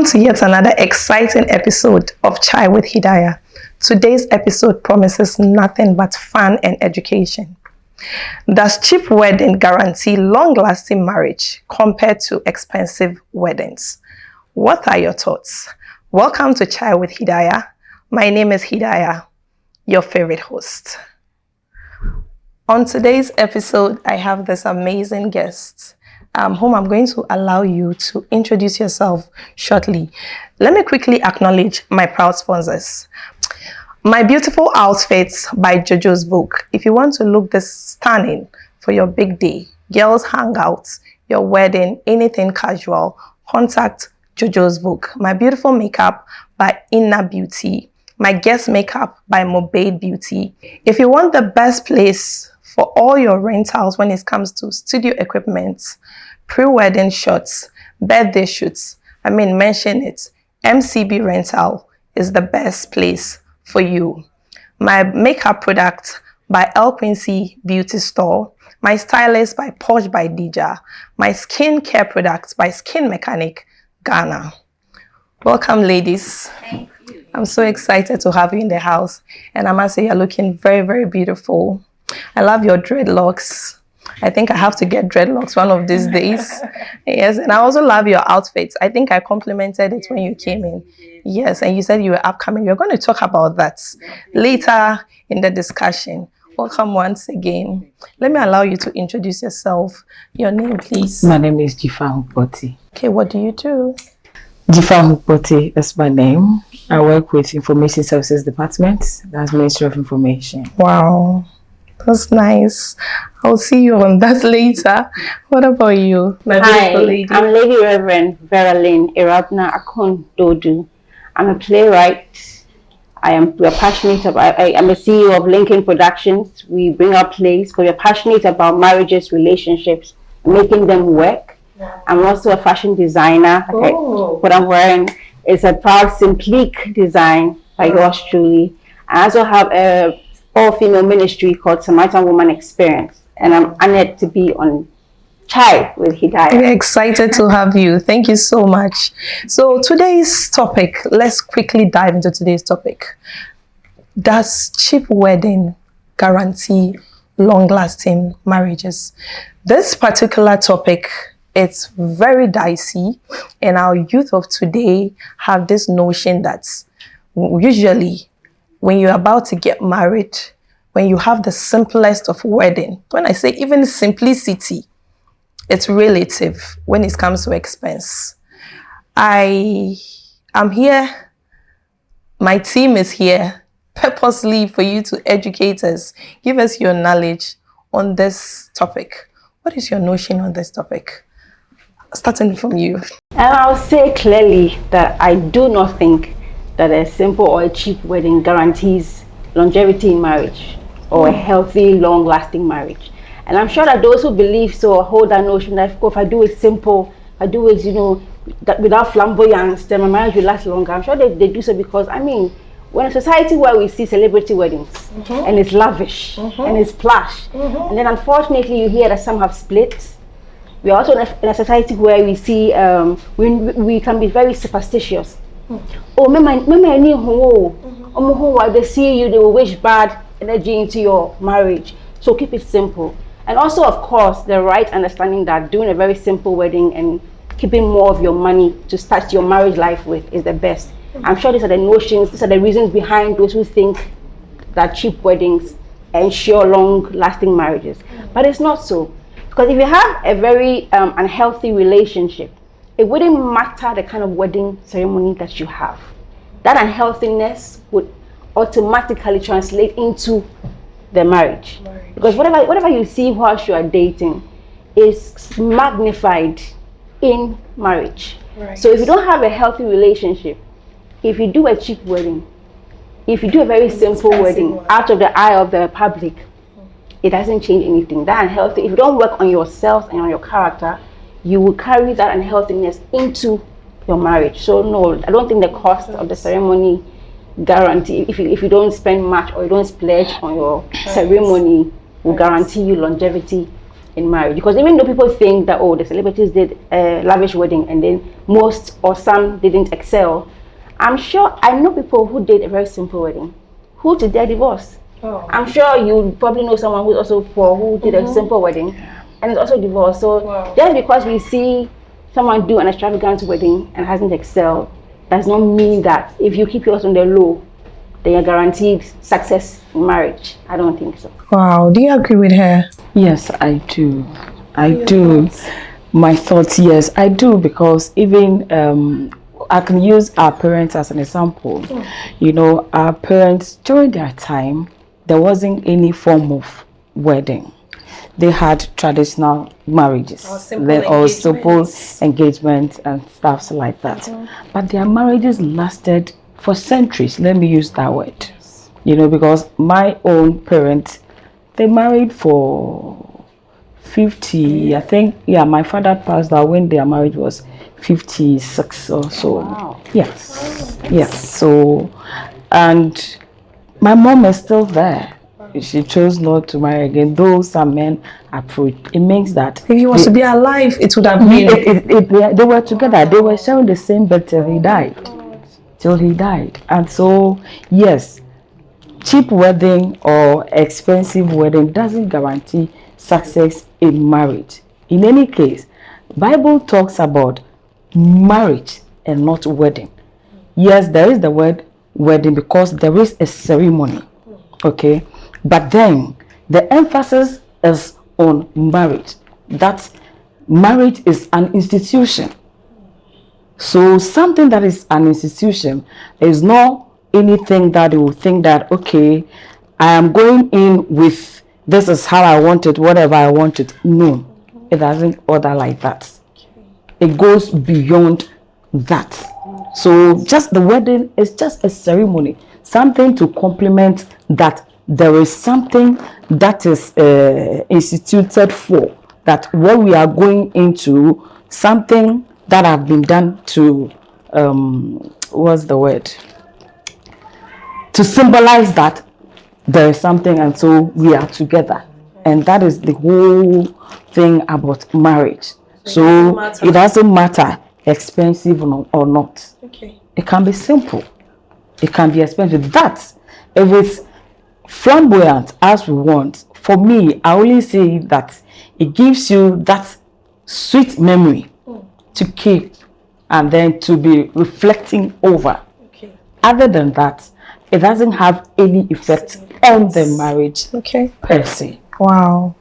Welcome to yet another exciting episode of Chai with Hidaya. Today's episode promises nothing but fun and education. Does cheap wedding guarantee long-lasting marriage compared to expensive weddings? What are your thoughts? Welcome to Chai with Hidaya. My name is Hidaya, your favorite host. On today's episode, I have this amazing guest whom I'm going to allow you to introduce yourself shortly. Let me quickly acknowledge my proud sponsors. My Beautiful Outfits by JoJo's Vogue. If you want to look this stunning for your big day, girls hangouts, your wedding, anything casual, contact JoJo's Vogue. My Beautiful Makeup by Inner Beauty. My Guest Makeup by Mobade Beauty. If you want the best place for all your rentals when it comes to studio equipment, pre-wedding shots, birthday shoots, mention it. MCB Rental is the best place for you. My makeup product by El Quincy Beauty Store. My stylist by Porsche by Dija. My skincare products by Skin Mechanic Ghana. Welcome, ladies. Thank you. I'm so excited to have you in the house. And I must say, you're looking very, very beautiful. I love your dreadlocks. I think I have to get dreadlocks one of these days. Yes, and I also love your outfits. I think I complimented it when you came in. Yes, and you said you were upcoming. We're going to talk about that later in the discussion. Welcome once again. Let me allow you to introduce yourself. Your name, please. My name is Jifa Hukpoti. Okay, what do you do? Jifa Hukpoti, that's my name. I work with Information Services Department. That's Ministry of Information. Wow. That's nice. I'll see you on that later. What about you, my beautiful lady? I'm Lady Reverend Vera Lynn Irabna Akon Dodu. I'm a playwright. We're passionate about. I'm a CEO of Lincoln Productions. We bring out plays because we're passionate about marriages, relationships, making them work. Yeah. I'm also a fashion designer. What I'm wearing is a proud Simplique design by yours truly. I also have a all-female ministry called Samaritan Woman Experience, and I'm honored to be on Chai with Hidaya. We're excited to have you. Thank you so much. So today's topic, let's quickly dive into today's topic. Does cheap wedding guarantee long-lasting marriages? This particular topic, it's very dicey, and our youth of today have this notion that usually when you're about to get married, when you have the simplest of wedding, when I say even simplicity, it's relative when it comes to expense. I am here, my team is here purposely for you to educate us, give us your knowledge on this topic. What is your notion on this topic? Starting from you. And I'll say clearly that I do not think that a simple or a cheap wedding guarantees longevity in marriage or a healthy, long-lasting marriage. And I'm sure that those who believe so hold that notion that if I do it simple, I do it, that without flamboyance, then my marriage will last longer. I'm sure they do so because, when a society where we see celebrity weddings and it's lavish and it's plush, and then unfortunately you hear that some have split. We are also in a society where we see, we can be very superstitious. Oh, they see you, they will wish bad energy into your marriage. So keep it simple. And also, of course, the right understanding that doing a very simple wedding and keeping more of your money to start your marriage life with is the best. I'm sure these are the notions, these are the reasons behind those who think that cheap weddings ensure long-lasting marriages. But it's not so. Because if you have a very unhealthy relationship, it wouldn't matter the kind of wedding ceremony that you have. That unhealthiness would automatically translate into the marriage. Because whatever you see whilst you are dating is magnified in marriage. Right. So if you don't have a healthy relationship, if you do a cheap wedding, if you do a very simple wedding out of the eye of the public, it doesn't change anything. That unhealthy, if you don't work on yourself and on your character, you will carry that unhealthiness into your marriage. So no, I don't think the cost of the ceremony guarantee, if you don't spend much or you don't splurge on your ceremony, will guarantee you longevity in marriage? Because even though people think that, oh, the celebrities did a lavish wedding and then most or some didn't excel, I'm sure I know people who did a very simple wedding who today divorced. Oh. I'm sure you probably know someone who's also poor who did a simple wedding and is also divorced. So just because we see someone do an extravagant wedding and hasn't excelled does not mean that if you keep yours on the low, then you're guaranteed success in marriage. I don't think so. Wow. Do you agree with her? Yes, I do. I do. My thoughts, yes, I do, because even I can use our parents as an example. You know, our parents, during their time, there wasn't any form of wedding. They had traditional marriages or simple engagements and stuff like that. But their marriages lasted for centuries. Let me use that word. You know, because my own parents, they married for 50, I think, my father passed out when their marriage was 56 or so. Wow. Yes. Yes. So, and my mom is still there. She chose not to marry again, though some men approached. It means that if he was to be alive, it would have been. They were together. They were sharing the same bed till he died. And so, yes, cheap wedding or expensive wedding doesn't guarantee success in marriage. In any case, Bible talks about marriage and not wedding. Yes, there is the word wedding because there is a ceremony. Okay, but then the emphasis is on marriage. That marriage is an institution. So something that is an institution is not anything that you will think that, okay, I am going in with this is how I want it, whatever I want it. No, it doesn't order like that. It goes beyond that. So just the wedding is just a ceremony, something to complement that there is something that is instituted for that what we are going into, something that have been done to what's the word, to symbolize that there is something, and so we are together. And that is the whole thing about marriage. So it doesn't matter expensive or not. Okay. It can be simple, it can be expensive. That if it's flamboyant as we want, for me, I only say that it gives you that sweet memory to keep and then to be reflecting over. Okay. Other than that, it doesn't have any effect on the marriage per se. Wow,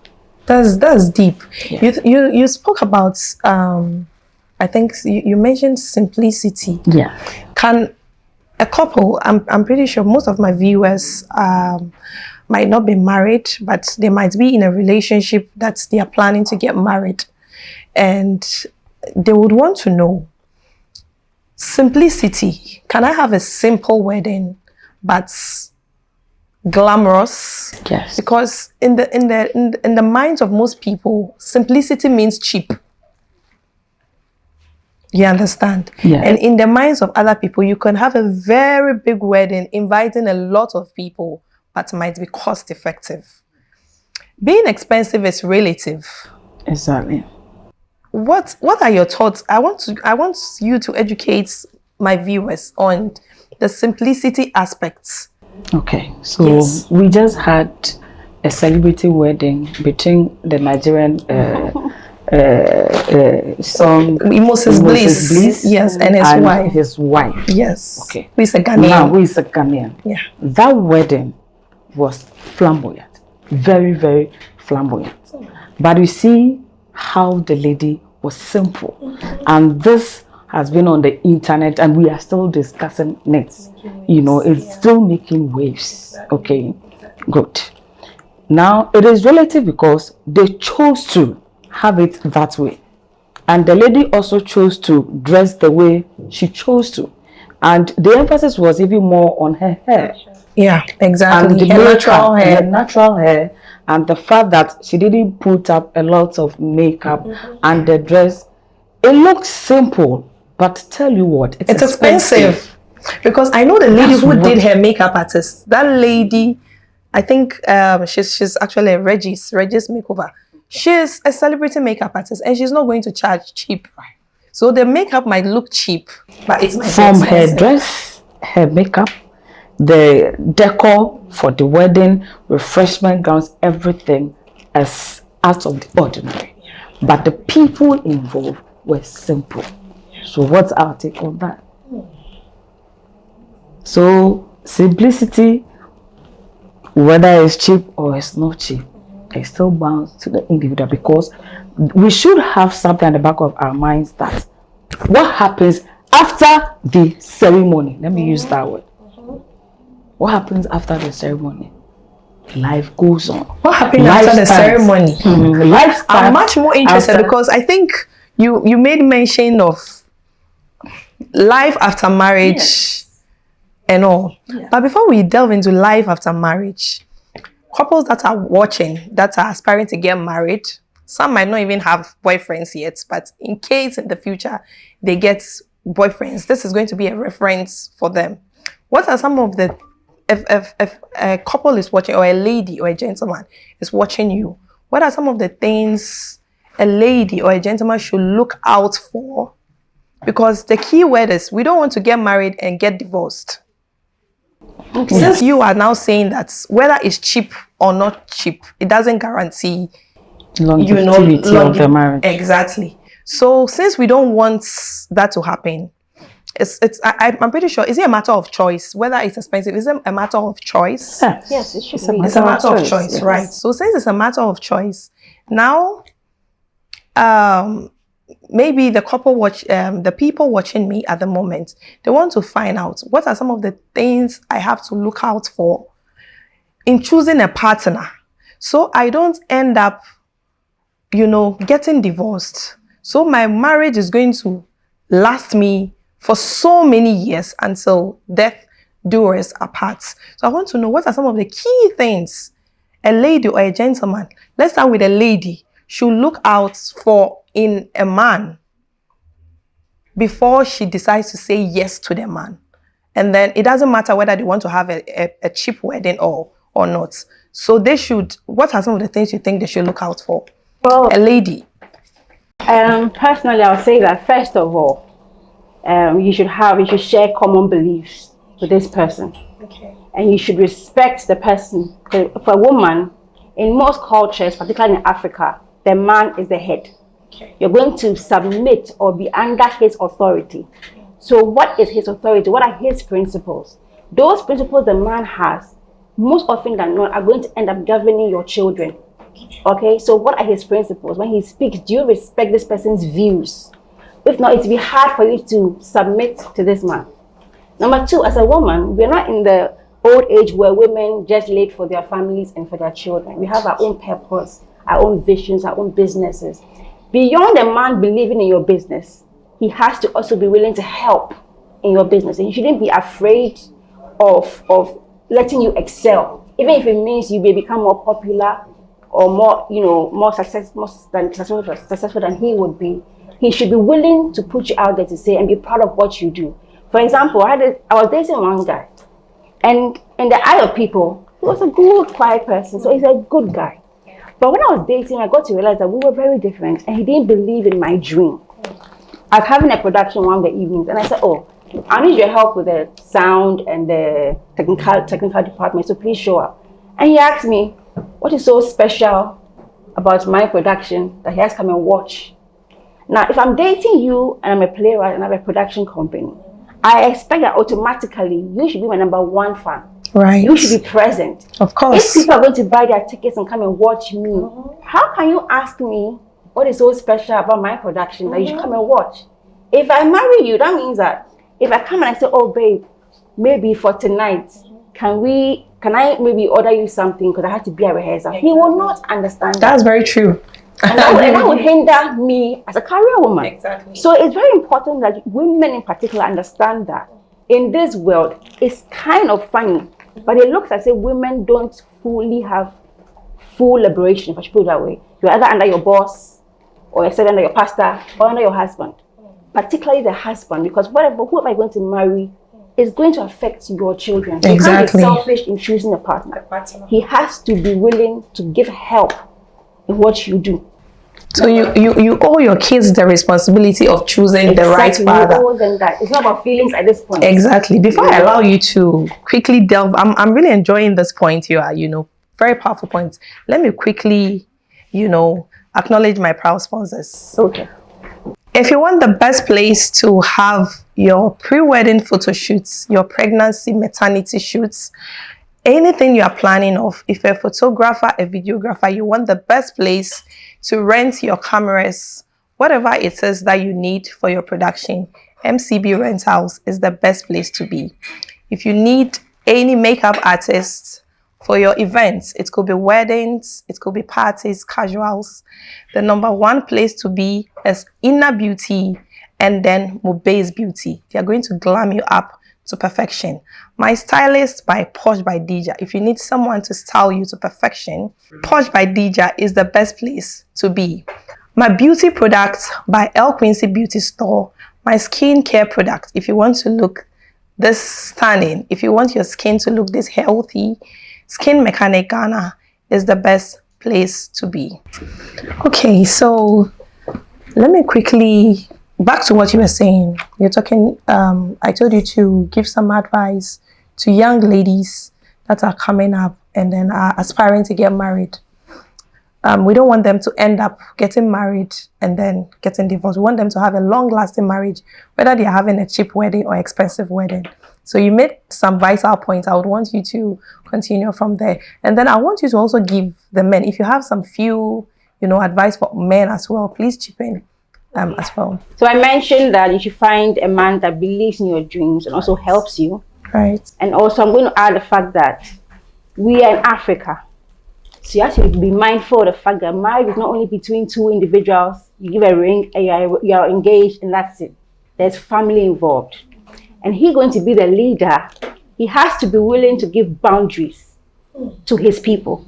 that's deep. Yeah. You spoke about I think you mentioned simplicity. Yeah. Can a couple, I'm pretty sure most of my viewers might not be married, but they might be in a relationship that they are planning to get married, and they would want to know simplicity. Can I have a simple wedding but glamorous? Yes. Because in the minds of most people, simplicity means cheap. You understand? Yeah. And in the minds of other people, you can have a very big wedding, inviting a lot of people, but might be cost effective. Being expensive is relative. Exactly. What are your thoughts? I want you to educate my viewers on the simplicity aspects. Okay, so we just had a celebrity wedding between the Nigerian song Moses Bliss, yes, and his wife. Yes. Okay. Who is a Ghanaian. Now, who is a Ghanaian. Yeah. That wedding was flamboyant, very, very flamboyant. But you see how the lady was simple, and this has been on the internet, and we are still discussing it. You know, it's still making waves. Okay, good. Now it is relative because they chose to have it that way, and the lady also chose to dress the way she chose to, and the emphasis was even more on her hair. Yeah, exactly. And the natural hair, and the fact that she didn't put up a lot of makeup, and the dress, it looks simple, but tell you what, it's expensive. Because I know the lady who did her makeup artist. That lady, I think she's actually a Regis makeover. she's a celebrity makeup artist and she's not going to charge cheap. So the makeup might look cheap, but it's From her dress, her makeup, the decor for the wedding, refreshment gowns, everything is out of the ordinary. But the people involved were simple. So what's our take on that? So simplicity, whether it's cheap or it's not cheap, it's still bound to the individual, because we should have something at the back of our minds that what happens after the ceremony. Let me use that word. What happens after the ceremony? Life goes on. What happened after the ceremony? I'm much more interested because I think you made mention of life after marriage and all. Yeah. But before we delve into life after marriage, couples that are watching, that are aspiring to get married, some might not even have boyfriends yet, but in case in the future they get boyfriends, this is going to be a reference for them. What are some of the, if a couple is watching, or a lady or a gentleman is watching you, what are some of the things a lady or a gentleman should look out for? Because the key word is, we don't want to get married and get divorced. Okay. Since you are now saying that whether it's cheap or not cheap, it doesn't guarantee longevity of the marriage. Exactly. So since we don't want that to happen, I'm pretty sure, is it a matter of choice? Whether it's expensive, is it a matter of choice? Yes, it should be. It's a matter of choice, yes. Right? So since it's a matter of choice, now, maybe the couple the people watching me at the moment, they want to find out what are some of the things I have to look out for in choosing a partner, so I don't end up, getting divorced. So my marriage is going to last me for so many years until death do us apart. So I want to know, what are some of the key things a lady or a gentleman, let's start with a lady, should look out for in a man before she decides to say yes to the man. And then it doesn't matter whether they want to have a cheap wedding or not. So what are some of the things you think they should look out for? Well, a lady. Personally, I'll say that first of all, you should share common beliefs with this person. Okay. And you should respect the person. For a woman, in most cultures, particularly in Africa, the man is the head. Okay. You're going to submit or be under his authority. So what is his authority? What are his principles? Those principles the man has, most often than not, are going to end up governing your children. Okay, so what are his principles? When he speaks, do you respect this person's views? If not, it will be hard for you to submit to this man. Number two, as a woman, we're not in the old age where women just live for their families and for their children. We have our own purpose, our own visions, our own businesses. Beyond a man believing in your business, he has to also be willing to help in your business. And you shouldn't be afraid of letting you excel, even if it means you may become more popular or more successful than he would be. He should be willing to put you out there to say and be proud of what you do. For example, I was dating one guy, and in the eye of people, he was a good, quiet person, so he's a good guy. But when I was dating, I got to realize that we were very different, and he didn't believe in my dream. I was having a production one of the evenings, and I said, "Oh, I need your help with the sound and the technical department, so please show up." And he asked me, "What is so special about my production that he has come and watch?" Now, if I'm dating you and I'm a playwright and I have a production company, I expect that automatically you should be my number one fan. Right. You should be present. Of course. If people are going to buy their tickets and come and watch me, how can you ask me what is so special about my production that you should come and watch? If I marry you, that means that if I come and I say, "Oh babe, maybe for tonight, can I maybe order you something because I have to be at rehearsal?" He will not understand that. That's very true. And that will hinder me as a career woman. Exactly. So it's very important that women in particular understand that in this world, it's kind of funny, but it looks as if women don't fully have full liberation, if I should put it that way. You're either under your boss, or you're under your pastor, or under your husband. Particularly the husband, because whoever you're going to marry is going to affect your children. Exactly. You can't be selfish in choosing a partner. He has to be willing to give help in what you do. So you owe your kids the responsibility of choosing the right father. You owe them that. It's not about feelings at this point. Exactly. Before I allow you to quickly delve, I'm really enjoying this point you are, very powerful point. Let me quickly, acknowledge my proud sponsors. Okay. If you want the best place to have your pre-wedding photo shoots, your pregnancy, maternity shoots, anything you are planning of, if you're a photographer, a videographer, you want the best place to rent your cameras, whatever it is that you need for your production, MCB Rentals is the best place to be. If you need any makeup artists for your events, it could be weddings, it could be parties, casuals, the number one place to be is Inner Beauty and then Mobe's Beauty. They are going to glam you up to perfection. My Stylist by Posh by Dija. If you need someone to style you to perfection, Posh by Dija is the best place to be. My beauty products by El Quincy Beauty Store. My skincare product. If you want to look this stunning, if you want your skin to look this healthy, Skin Mechanic Ghana is the best place to be. Okay, so let me quickly back to what you were saying. You're talking, I told you to give some advice to young ladies that are coming up and then are aspiring to get married. We don't want them to end up getting married and then getting divorced. We want them to have a long-lasting marriage, whether they are having a cheap wedding or expensive wedding. So you made some vital points. I would want you to continue from there. And then I want you to also give the men, if you have some few, advice for men as well, please chip in as well. So I mentioned that you should find a man that believes in your dreams and also helps you. Right. And also I'm going to add the fact that we are in Africa. So you have to be mindful of the fact that marriage is not only between two individuals. You give a ring and you are engaged and that's it. There's family involved. And he's going to be the leader. He has to be willing to give boundaries to his people.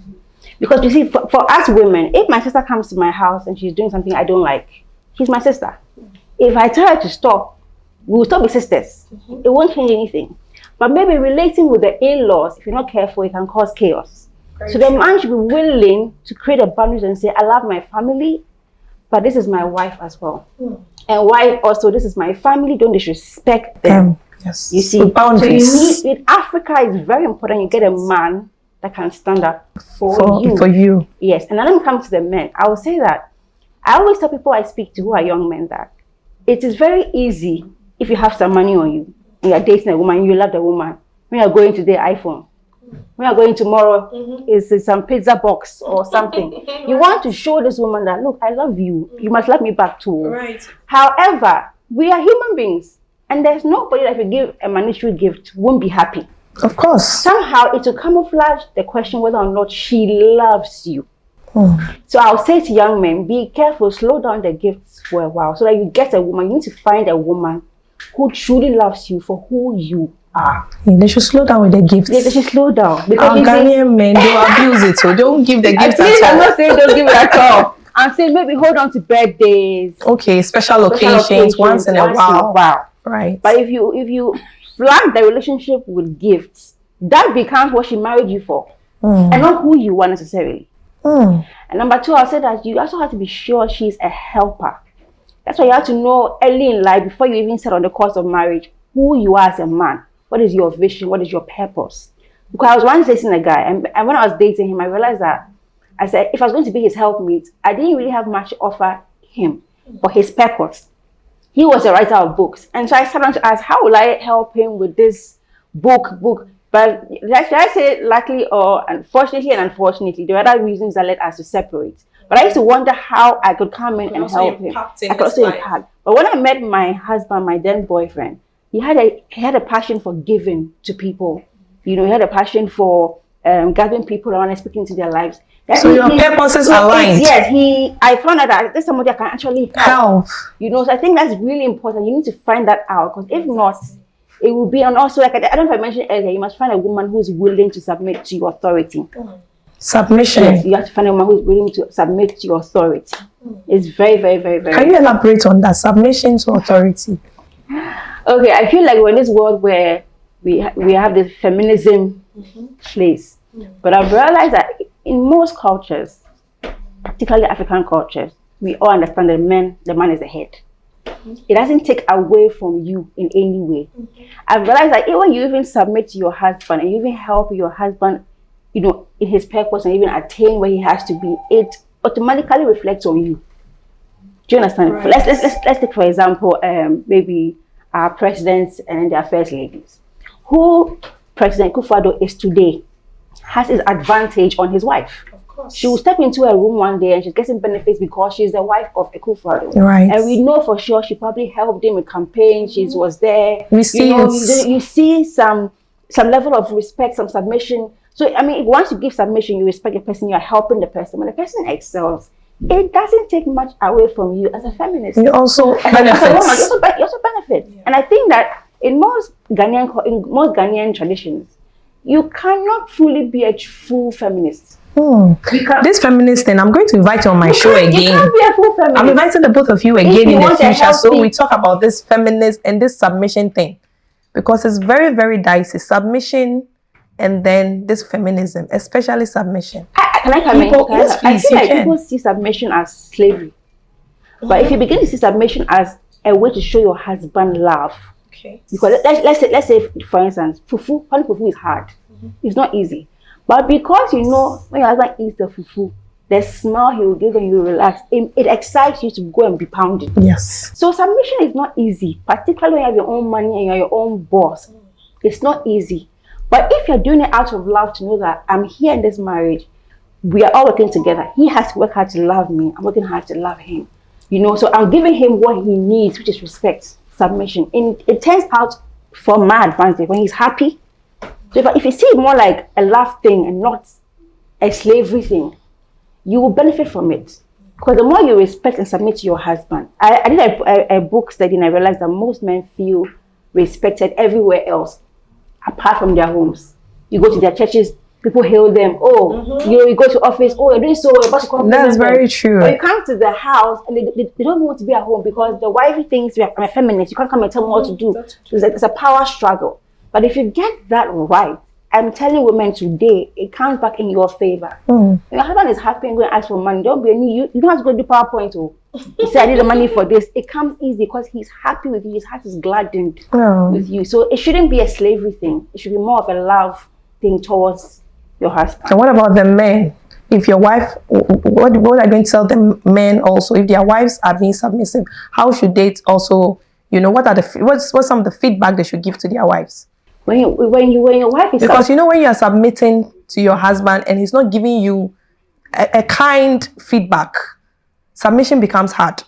Because you see, for us women, if my sister comes to my house and she's doing something I don't like, she's my sister. If I tell her to stop, we will still be sisters. It won't change anything. But maybe relating with the in-laws, if you're not careful, it can cause chaos. So the man should be willing to create a boundaries and say, I love my family, but this is my wife as well. And wife also, this is my family, don't disrespect them. Yes. You see, boundaries. So you need, in Africa, it's very important you get a man that can stand up for you. Yes, and then let me come to the men. I will say that I always tell people I speak to who are young men that it is very easy if you have some money on you and you're dating a woman, you love the woman. When you're going today, iPhone. When you're going tomorrow, is some pizza box or something. You want to show this woman that, look, I love you. You must love me back too. Right. However, we are human beings. And there's nobody that if you give a monetary gift won't be happy. Of course. Somehow it will camouflage the question whether or not she loves you. So I'll say to young men, be careful, slow down the gifts for a while so that you get a woman. You need to find a woman who truly loves you for who you are. They should slow down with the gifts. They should slow down. Because Ghanaian men, they abuse it, so don't give the gifts at all. I'm not saying don't give it at all. I'm saying maybe hold on to birthdays. Okay, special occasions once in a while. Right. But if you flag the relationship with gifts, that becomes what she married you for, and not who you are necessarily. And number two, I'll say that you also have to be sure she's a helper. That's why you have to know early in life, before you even set on the course of marriage, who you are as a man. What is your vision? What is your purpose? Because I was once dating a guy, and when I was dating him, I realized that I said, if I was going to be his helpmate, I didn't really have much to offer him for his purpose. He was a writer of books. And so I started to ask, how will I help him with this book? But should I say luckily or unfortunately and unfortunately, there are other reasons that led us to separate. But I used to wonder how I could come in and help him. I could also impact. But when I met my husband, my then boyfriend, he had a passion for giving to people. He had a passion for gathering people around and speaking to their lives. So your purposes aligned. Yes, I found out that there's somebody that can actually help. So I think that's really important. You need to find that out, because if not, it will be. And also, like I don't know if I mentioned earlier, you must find a woman who is willing to submit to your authority. Submission. Yes, you have to find a woman who is willing to submit to your authority. It's very, very, very, very. Can you elaborate on that? Submission to authority. Okay, I feel like we're in this world where we have this feminism place, but I've realized that in most cultures, particularly African cultures, we all understand that the man is the head. It doesn't take away from you in any way. I've realized that even you even submit to your husband and you even help your husband, you know, in his purpose and even attain where he has to be, it automatically reflects on you. Do you understand? Right. Let's take for example, maybe our presidents and their first ladies. Who President Kufuor is today has his advantage on his wife. Of course. She will step into a room one day and she's getting benefits because she's the wife of a Kufuor. Right. And we know for sure she probably helped him with campaigns. She was there. You see some level of respect, some submission. So I mean, once you give submission, you respect the person, you're helping the person. When the person excels, it doesn't take much away from you as a feminist. You also benefit. You also benefit. Yeah. And I think that in most Ghanaian traditions, you cannot fully be a full feminist. This feminist thing, I'm going to invite you on my show again. You can't be a full feminist. I'm inviting the both of you again in the future, so we talk about this feminist and this submission thing, because it's very, very dicey. Submission and then this feminism, especially submission. Can I come in? Yes, please, I feel like people see submission as slavery, but if you begin to see submission as a way to show your husband love, okay. Because let's say for instance, fufu is hard. It's not easy. But because you know when your husband eats the fufu, the smell he will give when you relax, it excites you to go and be pounding. Yes. So submission is not easy, particularly when you have your own money and you're your own boss. It's not easy. But if you're doing it out of love, to know that I'm here in this marriage, we are all working together. He has to work hard to love me. I'm working hard to love him. You know, so I'm giving him what he needs, which is respect, submission. And it turns out for my advantage when he's happy. So if you see it more like a love thing and not a slavery thing, you will benefit from it. Because the more you respect and submit to your husband, I did a book study and I realized that most men feel respected everywhere else, apart from their homes. You go to their churches, people hail them. Oh, you go to office. Oh, you're doing so well. About to come. That's very true. Or you come to the house and they don't want to be at home because the wifey thinks I'm a feminist. You can't come and tell me what to do. It's a power struggle. But if you get that right, I'm telling women today, it comes back in your favor. Your husband is happy and going to ask for money. Don't be you don't have to go do PowerPoint. You say I need the money for this. It comes easy because he's happy with you. His heart is gladdened with you. So it shouldn't be a slavery thing. It should be more of a love thing towards your husband. And what about the men? If your wife, what are you going to tell the men also? If their wives are being submissive, how should they also, you know, what's some of the feedback they should give to their wives? When your wife is, because you know, when you are submitting to your husband and he's not giving you a kind feedback, submission becomes hard.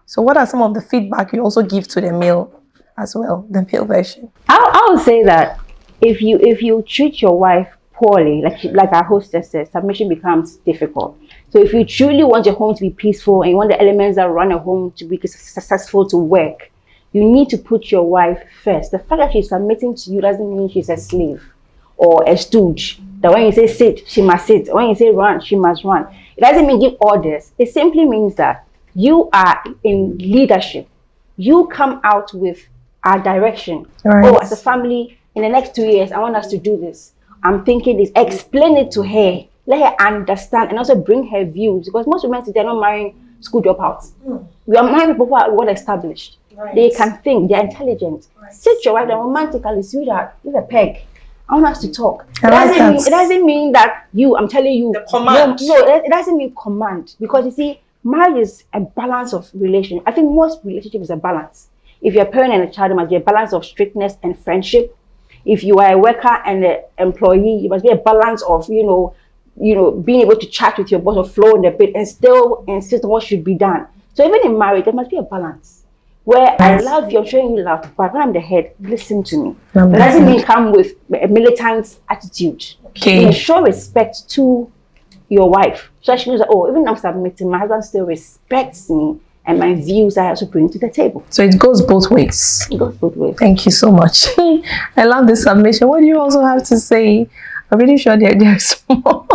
So what are some of the feedback you also give to the male as well, the male version? I would say that if you treat your wife poorly, like our hostess says, submission becomes difficult. So if you truly want your home to be peaceful and you want the elements that run a home to be successful to work, you need to put your wife first. The fact that she's submitting to you doesn't mean she's a slave or a stooge. That when you say sit, she must sit. When you say run, she must run. It doesn't mean give orders. It simply means that you are in leadership. You come out with our direction. Right. Oh, as a family, in the next 2 years, I want us to do this. I'm thinking this. Explain it to her. Let her understand and also bring her views. Because most women today are not marrying school dropouts. We are marrying people who are well established. Right. They can think, they're intelligent. Right. Sit your wife down romantically, sweetheart, give a peg. I want us to talk. It doesn't mean that I'm telling you. The command. No, it doesn't mean command. Because you see, marriage is a balance of relation. I think most relationship is a balance. If you're a parent and a child, there must be a balance of strictness and friendship. If you are a worker and an employee, it must be a balance of, you know, being able to chat with your boss or flow in the bit and still insist on what should be done. So even in marriage, there must be a balance. Where I love you, I'm showing you love, but when I'm the head, listen to me. That doesn't mean come with a militant attitude. Okay. You show respect to your wife. So she knows that, oh, even though I'm submitting, my husband still respects me and my views I also bring to the table. So it goes both ways. It goes both ways. Thank you so much. I love this submission. What do you also have to say? I'm really sure there's more.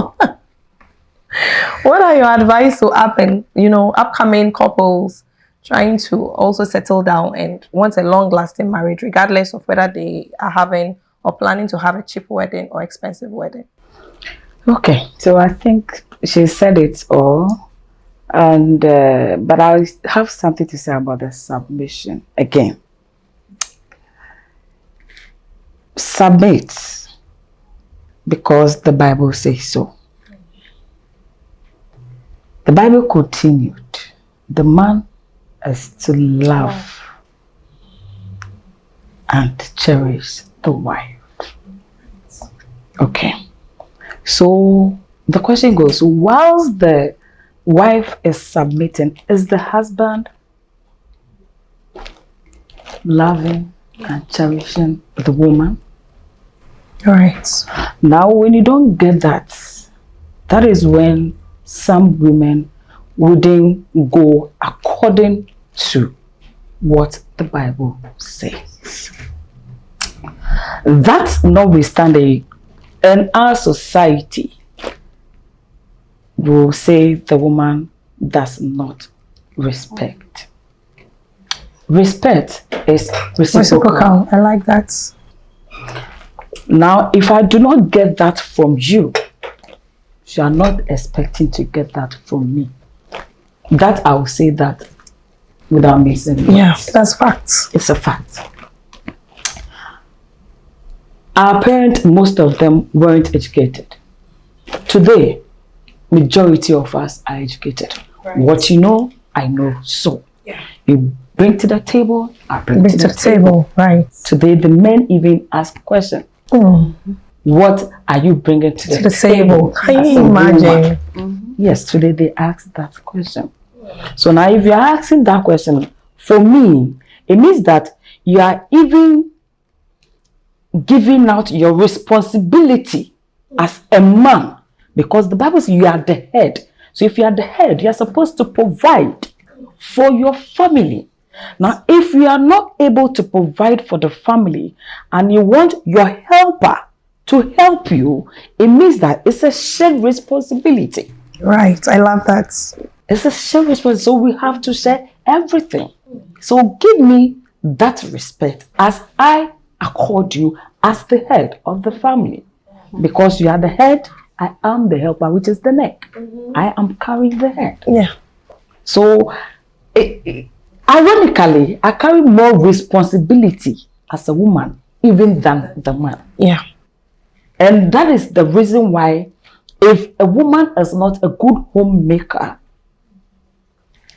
What are your advice to upcoming couples trying to also settle down and want a long-lasting marriage, regardless of whether they are having or planning to have a cheap wedding or expensive wedding? Okay, so I think she said it all, and but I have something to say about the submission again. Submit because the Bible says so. The Bible continued. The man is to love and cherish the wife. Okay. So the question goes, whilst the wife is submitting, is the husband loving and cherishing the woman? Right. Now, when you don't get that, that is when some women wouldn't go according to what the Bible says. That notwithstanding, in our society, will say the woman does not respect. Respect is reciprocal. I like that. Now, if I do not get that from you, you are not expecting to get that from me. That I will say that without missing it. Yeah, that's facts. It's a fact. Our parents, most of them weren't educated. Today, majority of us are educated. Right. What you know, I know so. Yeah. You bring to the table, I bring to the table. Right. Today, the men even ask questions. What are you bringing to the table? Can you imagine? Yes, today they ask that question. So now if you're asking that question, for me, it means that you are even giving out your responsibility as a man, because the Bible says you are the head. So if you are the head, you are supposed to provide for your family. Now, if you are not able to provide for the family and you want your helper to help you, it means that it's a shared responsibility. Right, I love that. It's a shared responsibility, so we have to share everything. So give me that respect as I accord you as the head of the family. Because you are the head, I am the helper, which is the neck. I am carrying the head. Yeah. So, ironically, I carry more responsibility as a woman even than the man. Yeah. And that is the reason why if a woman is not a good homemaker,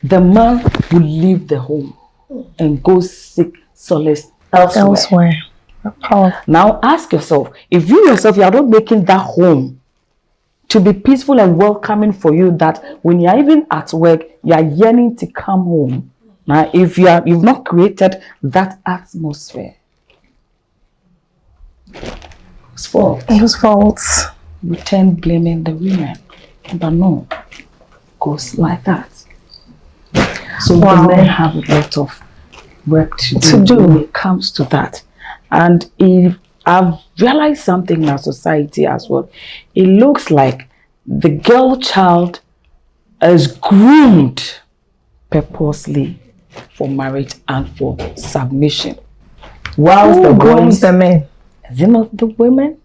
the man will leave the home and go seek solace elsewhere. Now ask yourself, if you yourself, you are not making that home to be peaceful and welcoming for you, that when you are even at work, you are yearning to come home. Now, if you've not created that atmosphere, it's fault. Whose fault? We tend blaming the women, but no, it goes like that. So the men have a lot of work to do when it comes to that. And if I've realized something in our society as well, it looks like the girl child is groomed purposely for marriage and for submission. Whilst the boys, the men, is it not the women?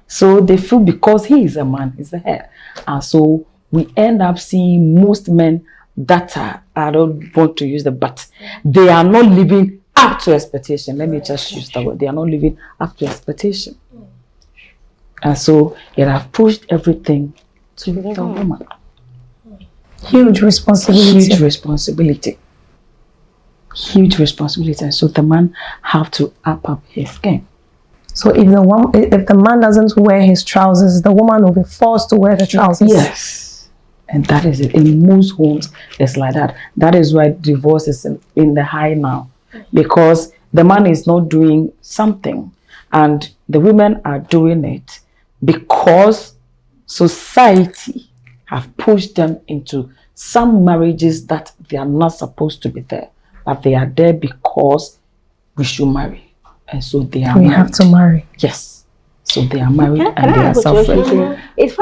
So they feel because he is a man, he's the head. And so we end up seeing most men that are, I don't want to use the but, they are not living up to expectation. Let me just use that word. They are not living up to expectation. And so it has pushed everything to the woman. Huge responsibility. Huge responsibility. Huge responsibility. And so the man have to up his game. So if the man doesn't wear his trousers, the woman will be forced to wear the trousers. Yes. And that is it. In most homes, it's like that. That is why divorce is in the high now. Because the man is not doing something and the women are doing it because society have pushed them into some marriages that they are not supposed to be there, but they are there because we should marry. And so they are married. Have to marry. Yes. So they are married and they are suffering. It's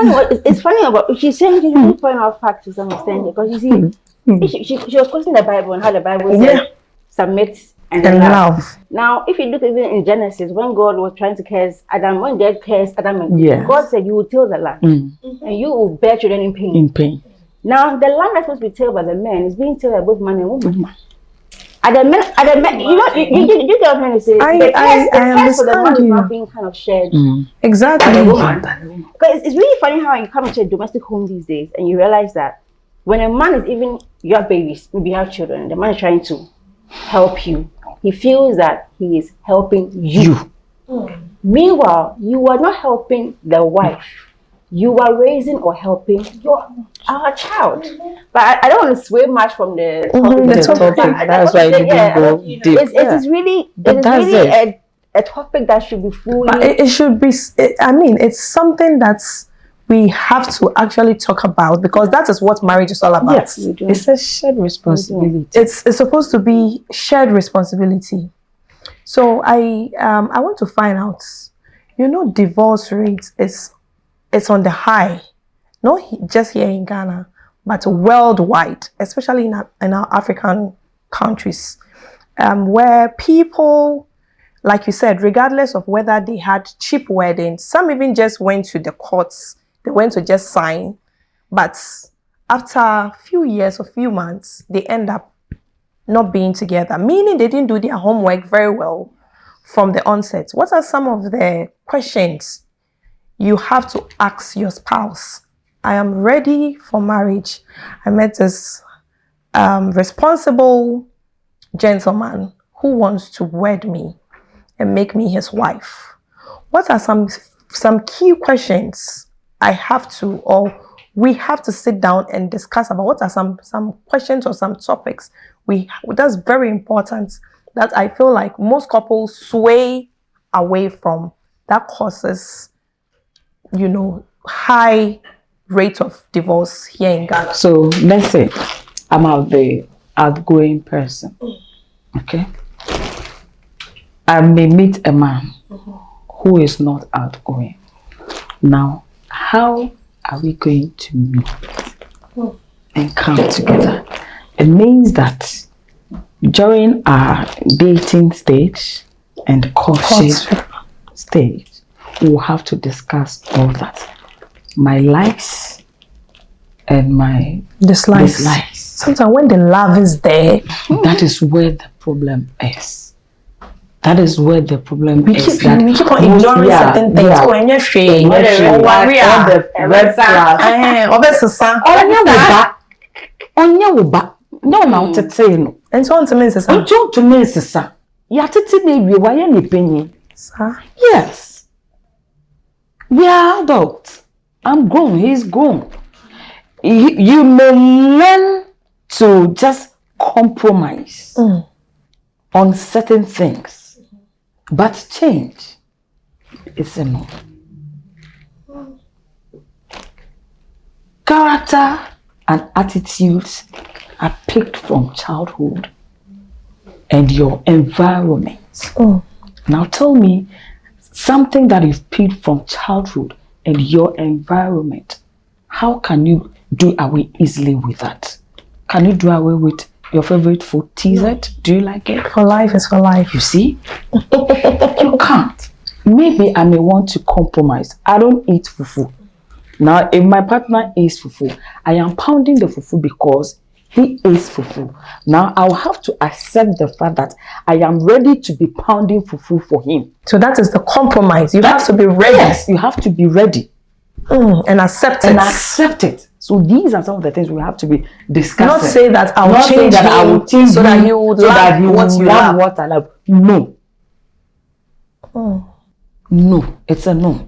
funny about, she's saying she's really pointing out facts to some extent, because you see, she was quoting the Bible and how the Bible says submit and love. Now, if you look even in Genesis, when God was trying to curse Adam, when God cursed Adam and Eve, God said, "You will till the land, and you will bear children in pain." Now, the land that's supposed to be tilled by the men is being tilled by both man and woman. At the men, you know, you get what I'm trying to say. The curse for the man is not being kind of shared. Exactly. By the woman. Because it's really funny how you come into a domestic home these days and you realize that when a man is even, you have babies, maybe you have children, and the man is trying to help you, he feels that he is helping you. Meanwhile, you are not helping the wife. You are raising or helping our child. But I don't want to sway much from the topic. That's why you didn't go deep. It is really a topic that should be fully. But it should be. I mean, it's something that's we have to actually talk about, because that is what marriage is all about. Yes, it's a shared responsibility. It's supposed to be shared responsibility. So I want to find out. You know, divorce rate it's on the high, not just here in Ghana, but worldwide, especially in our African countries, where people, like you said, regardless of whether they had cheap weddings, some even just went to the courts, they went to just sign, but after a few years or few months, they end up not being together, meaning they didn't do their homework very well from the onset. What are some of the questions you have to ask your spouse? I am ready for marriage. I met this responsible gentleman who wants to wed me and make me his wife. What are some key questions I have to, or we have to sit down and discuss about? What are some questions or some topics that's very important that I feel like most couples sway away from, that causes, you know, high rate of divorce here in Ghana? So let's say I'm the outgoing person. Okay. I may meet a man who is not outgoing. Now, how are we going to meet and come together? It means that during our dating stage and courtship stage, we will have to discuss all that. My likes and my dislikes. Sometimes when the love is there, that is where the problem is. That is where the problem we is. Keep on ignoring certain things. All the red flags. And so on to me, sister. Yes. We are adults. I'm grown. He's grown. You may learn to just compromise on certain things, but change is a no. Character and attitudes are picked from childhood and your environment. Now tell me something that is picked from childhood and your environment. How can you do away easily with that? Can you do away with your favorite food, TZ? Do you like it? For life is for life. You see? You can't. Maybe I may want to compromise. I don't eat fufu. Now, if my partner eats fufu, I am pounding the fufu because he eats fufu. Now, I'll have to accept the fact that I am ready to be pounding fufu for him. So that is the compromise. You have to be ready. Yes, you have to be ready. And accept it. And accept it. So these are some of the things we have to be discussing. Not say that I will change so that you would love what you love. What I love. No. No, it's a no.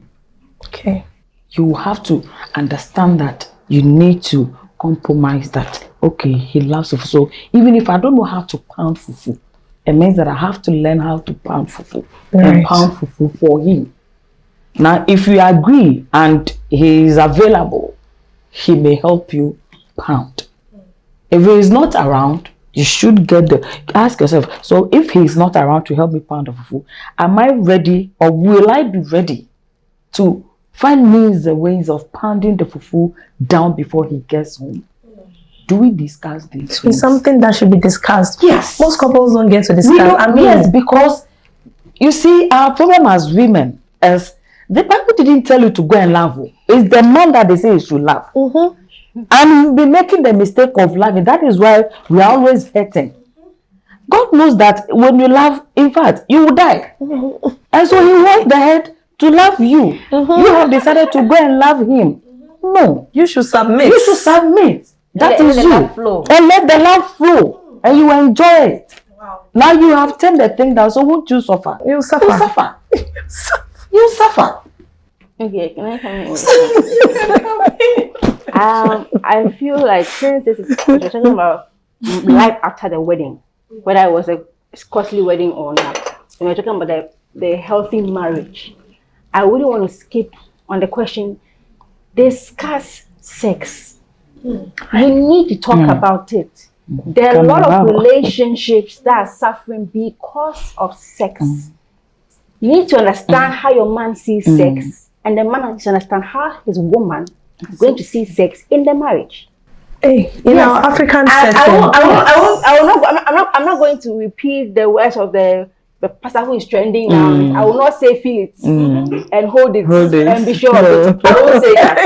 Okay. You have to understand that you need to compromise that. Okay, he loves fufu. So even if I don't know how to pound fufu, it means that I have to learn how to pound fufu and pound fufu for him. Now, if you agree and he is available, he may help you pound. If he is not around, you should ask yourself, so if he is not around to help me pound the fufu, am I ready, or will I be ready to find means and ways of pounding the fufu down before he gets home? Do we discuss these things? It's something that should be discussed. Yes. Most couples don't get to discuss. Yes, because you see, our problem as women is the Bible didn't tell you to go and love. It's the man that they say you should love. And you'll be making the mistake of loving. That is why we are always hurting. God knows that when you love, in fact, you will die. And so He wants the head to love you. You have decided to go and love Him. No. You should submit. You should submit. That is you. And let the love flow. And you enjoy it. Wow. Now you have turned the thing down, so won't you suffer? You suffer. You suffer. You suffer. Okay, can I come in? I feel like since this is we're talking about life after the wedding, whether it was a costly wedding or not, and we're talking about the healthy marriage, I wouldn't want to skip on the question, discuss sex. You need to talk about it. There are a lot of relationships that are suffering because of sex. You need to understand how your man sees sex, and the man needs to understand how his woman is going to see sex in the marriage. Hey, in our African setting. I'm not going to repeat the words of the pastor who is trending now. I will not say feel it and hold it and be sure of it. I won't say that.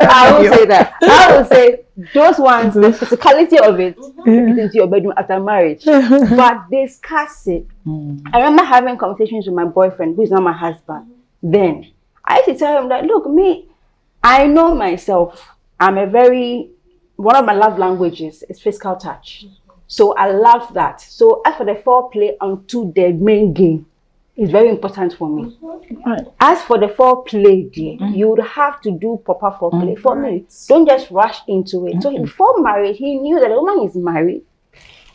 I won't say that. I will say those ones, the physicality of it, get into your bedroom after marriage. But discuss it. I remember having conversations with my boyfriend, who is not my husband. Then I used to tell him that, look, I know myself. One of my love languages is physical touch. So I love that. So as for the foreplay onto the main game, it's very important for me. As for the foreplay, you would have to do proper foreplay for me. Don't just rush into it. So before marriage, he knew that the woman is married.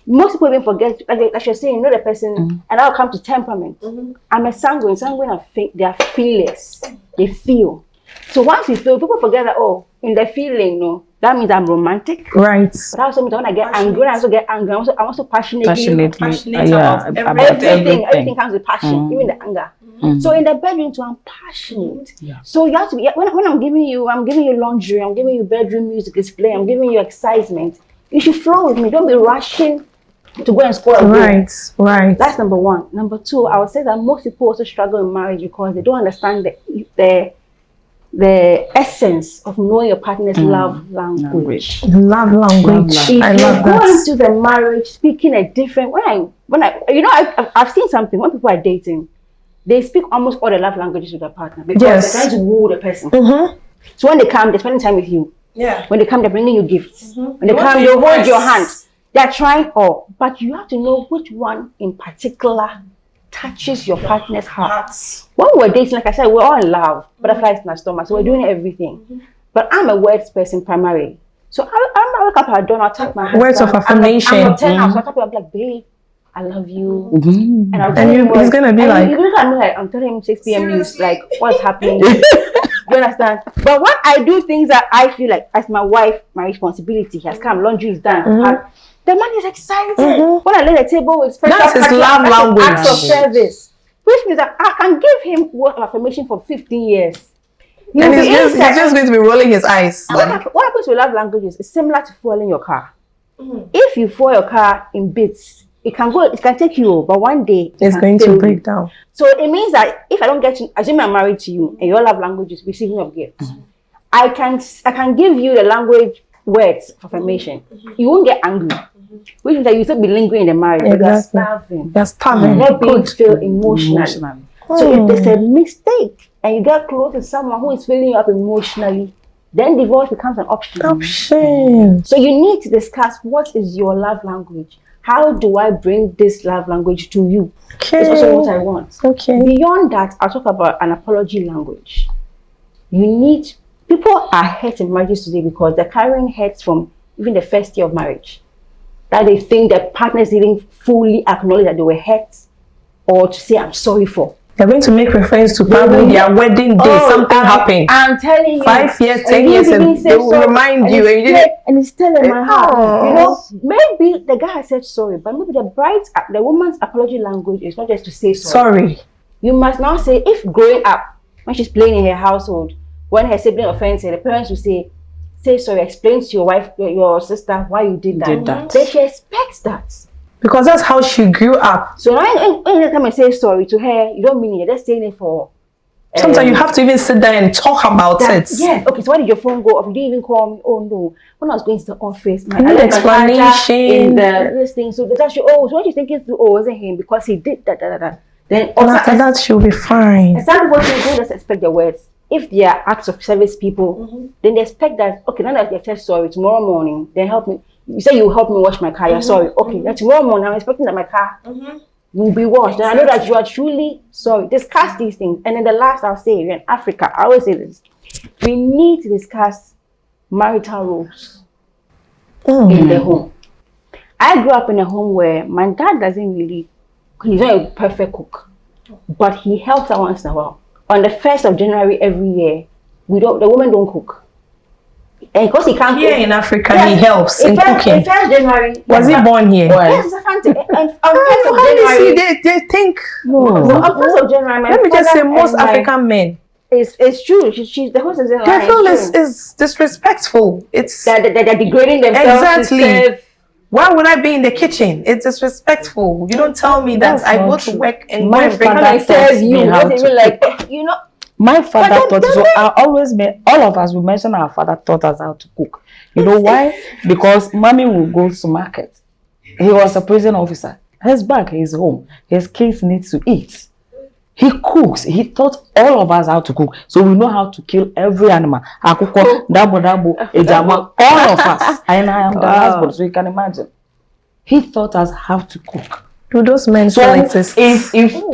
Most people even forget, like you're saying, you know the person, and I'll come to temperament. I'm a sanguine. Sanguine they are feelers. They feel. So once you feel, people forget that, in the feeling, that means I'm romantic. Right. But also means when I get angry, I also get angry. I'm also passionate. Passionate about everything comes with passion, even the anger. So in the bedroom too, I'm passionate. So you have to be, when I'm giving you laundry, I'm giving you bedroom music display, I'm giving you excitement, you should flow with me. Don't be rushing to go and score a goal. Right. That's number one. Number two, I would say that most people also struggle in marriage because they don't understand the essence of knowing your partner's love language. Love language. If I love that. Going into the marriage, speaking a different I've seen something when people are dating, they speak almost all the love languages with their partner because they're trying to woo the person. So when they come, they're spending time with you. When they come, they're bringing you gifts. When they come, they hold your hand. They're trying all, but you have to know which one in particular touches your partner's heart. When we're dating, like I said, we're all in love, butterflies in our stomach, so we're doing everything. But I'm a words person primarily. So I wake up at dawn, I'll tap my husband. Words of affirmation. I'm 10 hours, so I'll tap him, I'm like, babe, I love you. And I'll tell him he's going to be like... You look at me like, I'm telling him 6 p.m. news, like, what's happening? You understand? But when I do things that I feel like, as my wife, my responsibility has come, laundry is done, the man is excited. When I lay the table with special love language. Acts of service, which means that I can give him word of affirmation for 15 years. And he's just going to be rolling his eyes. What happens with love languages is similar to fueling your car. If you fuel your car in bits, it can take you, but one day it's going to break down. So it means that if I don't get to, assume I'm married to you and your love language is receiving of gifts, I can give you the language words of affirmation. You won't get angry. Which means that you still be lingering in the marriage. Exactly. You're starving. Not being feel emotionally. So if there's a mistake and you get close to someone who is filling you up emotionally, then divorce becomes an option. So you need to discuss what is your love language. How do I bring this love language to you? It's also what I want. Beyond that, I'll talk about an apology language. People are hurt in marriages today because they're carrying hurts from even the first year of marriage. That they think that partners didn't fully acknowledge that they were hurt or to say, I'm sorry for. They're going to make reference to probably their wedding day. Something happened. I'm telling you. 5 years, 10 years, and they will remind you. And it's still in my heart. Maybe the guy has said sorry, but maybe the woman's apology language is not just to say sorry. You must now say, if growing up, when she's playing in her household, when her sibling offends her, the parents will say, say sorry, explain to your wife, your sister why you did that. Then she expects that. Because that's how she grew up. So when you come and say sorry to her, you don't mean it. You're just saying it for. Sometimes you have to even sit there and talk about it. Yeah. Okay. So why did your phone go off? You didn't even call me. Oh no. When I was going to the office, I need explanation. In this thing. So that's so what you thinking through? Oh, wasn't him because he did that. Then and after that, she'll be fine. And some people don't just expect the words. If they are acts of service people, then they expect that. Okay, now that you said sorry, tomorrow morning, then help me. You say you help me wash my car. You're sorry. Okay, then tomorrow morning, I'm expecting that my car will be washed. And I know that you are truly sorry. Discuss these things. And then the last I'll say, in Africa, I always say this: we need to discuss marital roles in the home. I grew up in a home where my dad doesn't really. He's not a perfect cook, but he helps out once in a while. On the 1st of January every year, the women don't cook. And because he can't here cook, in Africa, he helps in cooking. In 1st January, was he born here? Yes, it's a fancy. And on 1st of January, they think. No. So on 1st of January, let me just say, most African men. It's true. She's the host is in line. They feel is disrespectful. It's they're degrading themselves. Exactly. Why would I be in the kitchen? It's disrespectful. You don't tell me that I go to work and my father serve you. My father taught us. So all of us, we mention our father taught us how to cook. You know why? Because mommy will go to market. He was a prison officer. He's back. He's home. His kids need to eat. He cooks. He taught all of us how to cook. So we know how to kill every animal. Akuko, dabo, ejama, all of us. And I am the husband, so you can imagine. He taught us how to cook. Do those men still exist?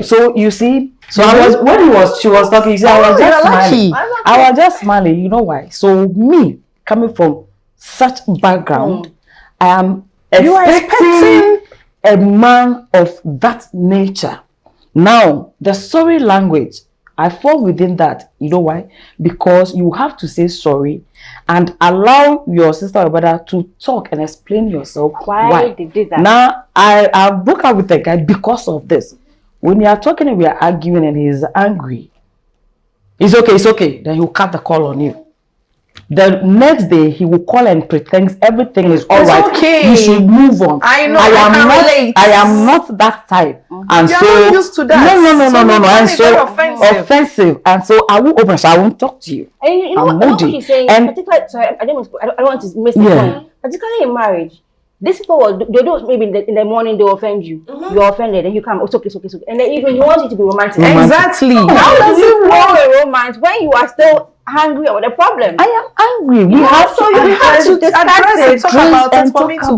So you see, so she was talking, you see, I was just smiling. I was just smiling. You know why? So me, coming from such background, I am expecting a man of that nature. Now, the sorry language, I fall within that. You know why? Because you have to say sorry and allow your sister or brother to talk and explain yourself why they did that. Now, I broke up with a guy because of this. When you are talking and we are arguing and he is angry, it's okay. Then he will cut the call on you. The next day, he will call and pretend everything is all right. Okay. You should move on. I know. I am not that type. And you're so not used to that. No. And so offensive. And so I will open. So I won't talk to you. And you know what she's saying. And particularly, sorry, I don't want to miss the point. Particularly in marriage, these people they don't maybe in the morning they offend you. You're offended, and you come. It's okay. And then even you want it to be romantic. Exactly. How does it flow a romance when you are still angry about the problem? I am angry. We have to address it, talk about it for me to.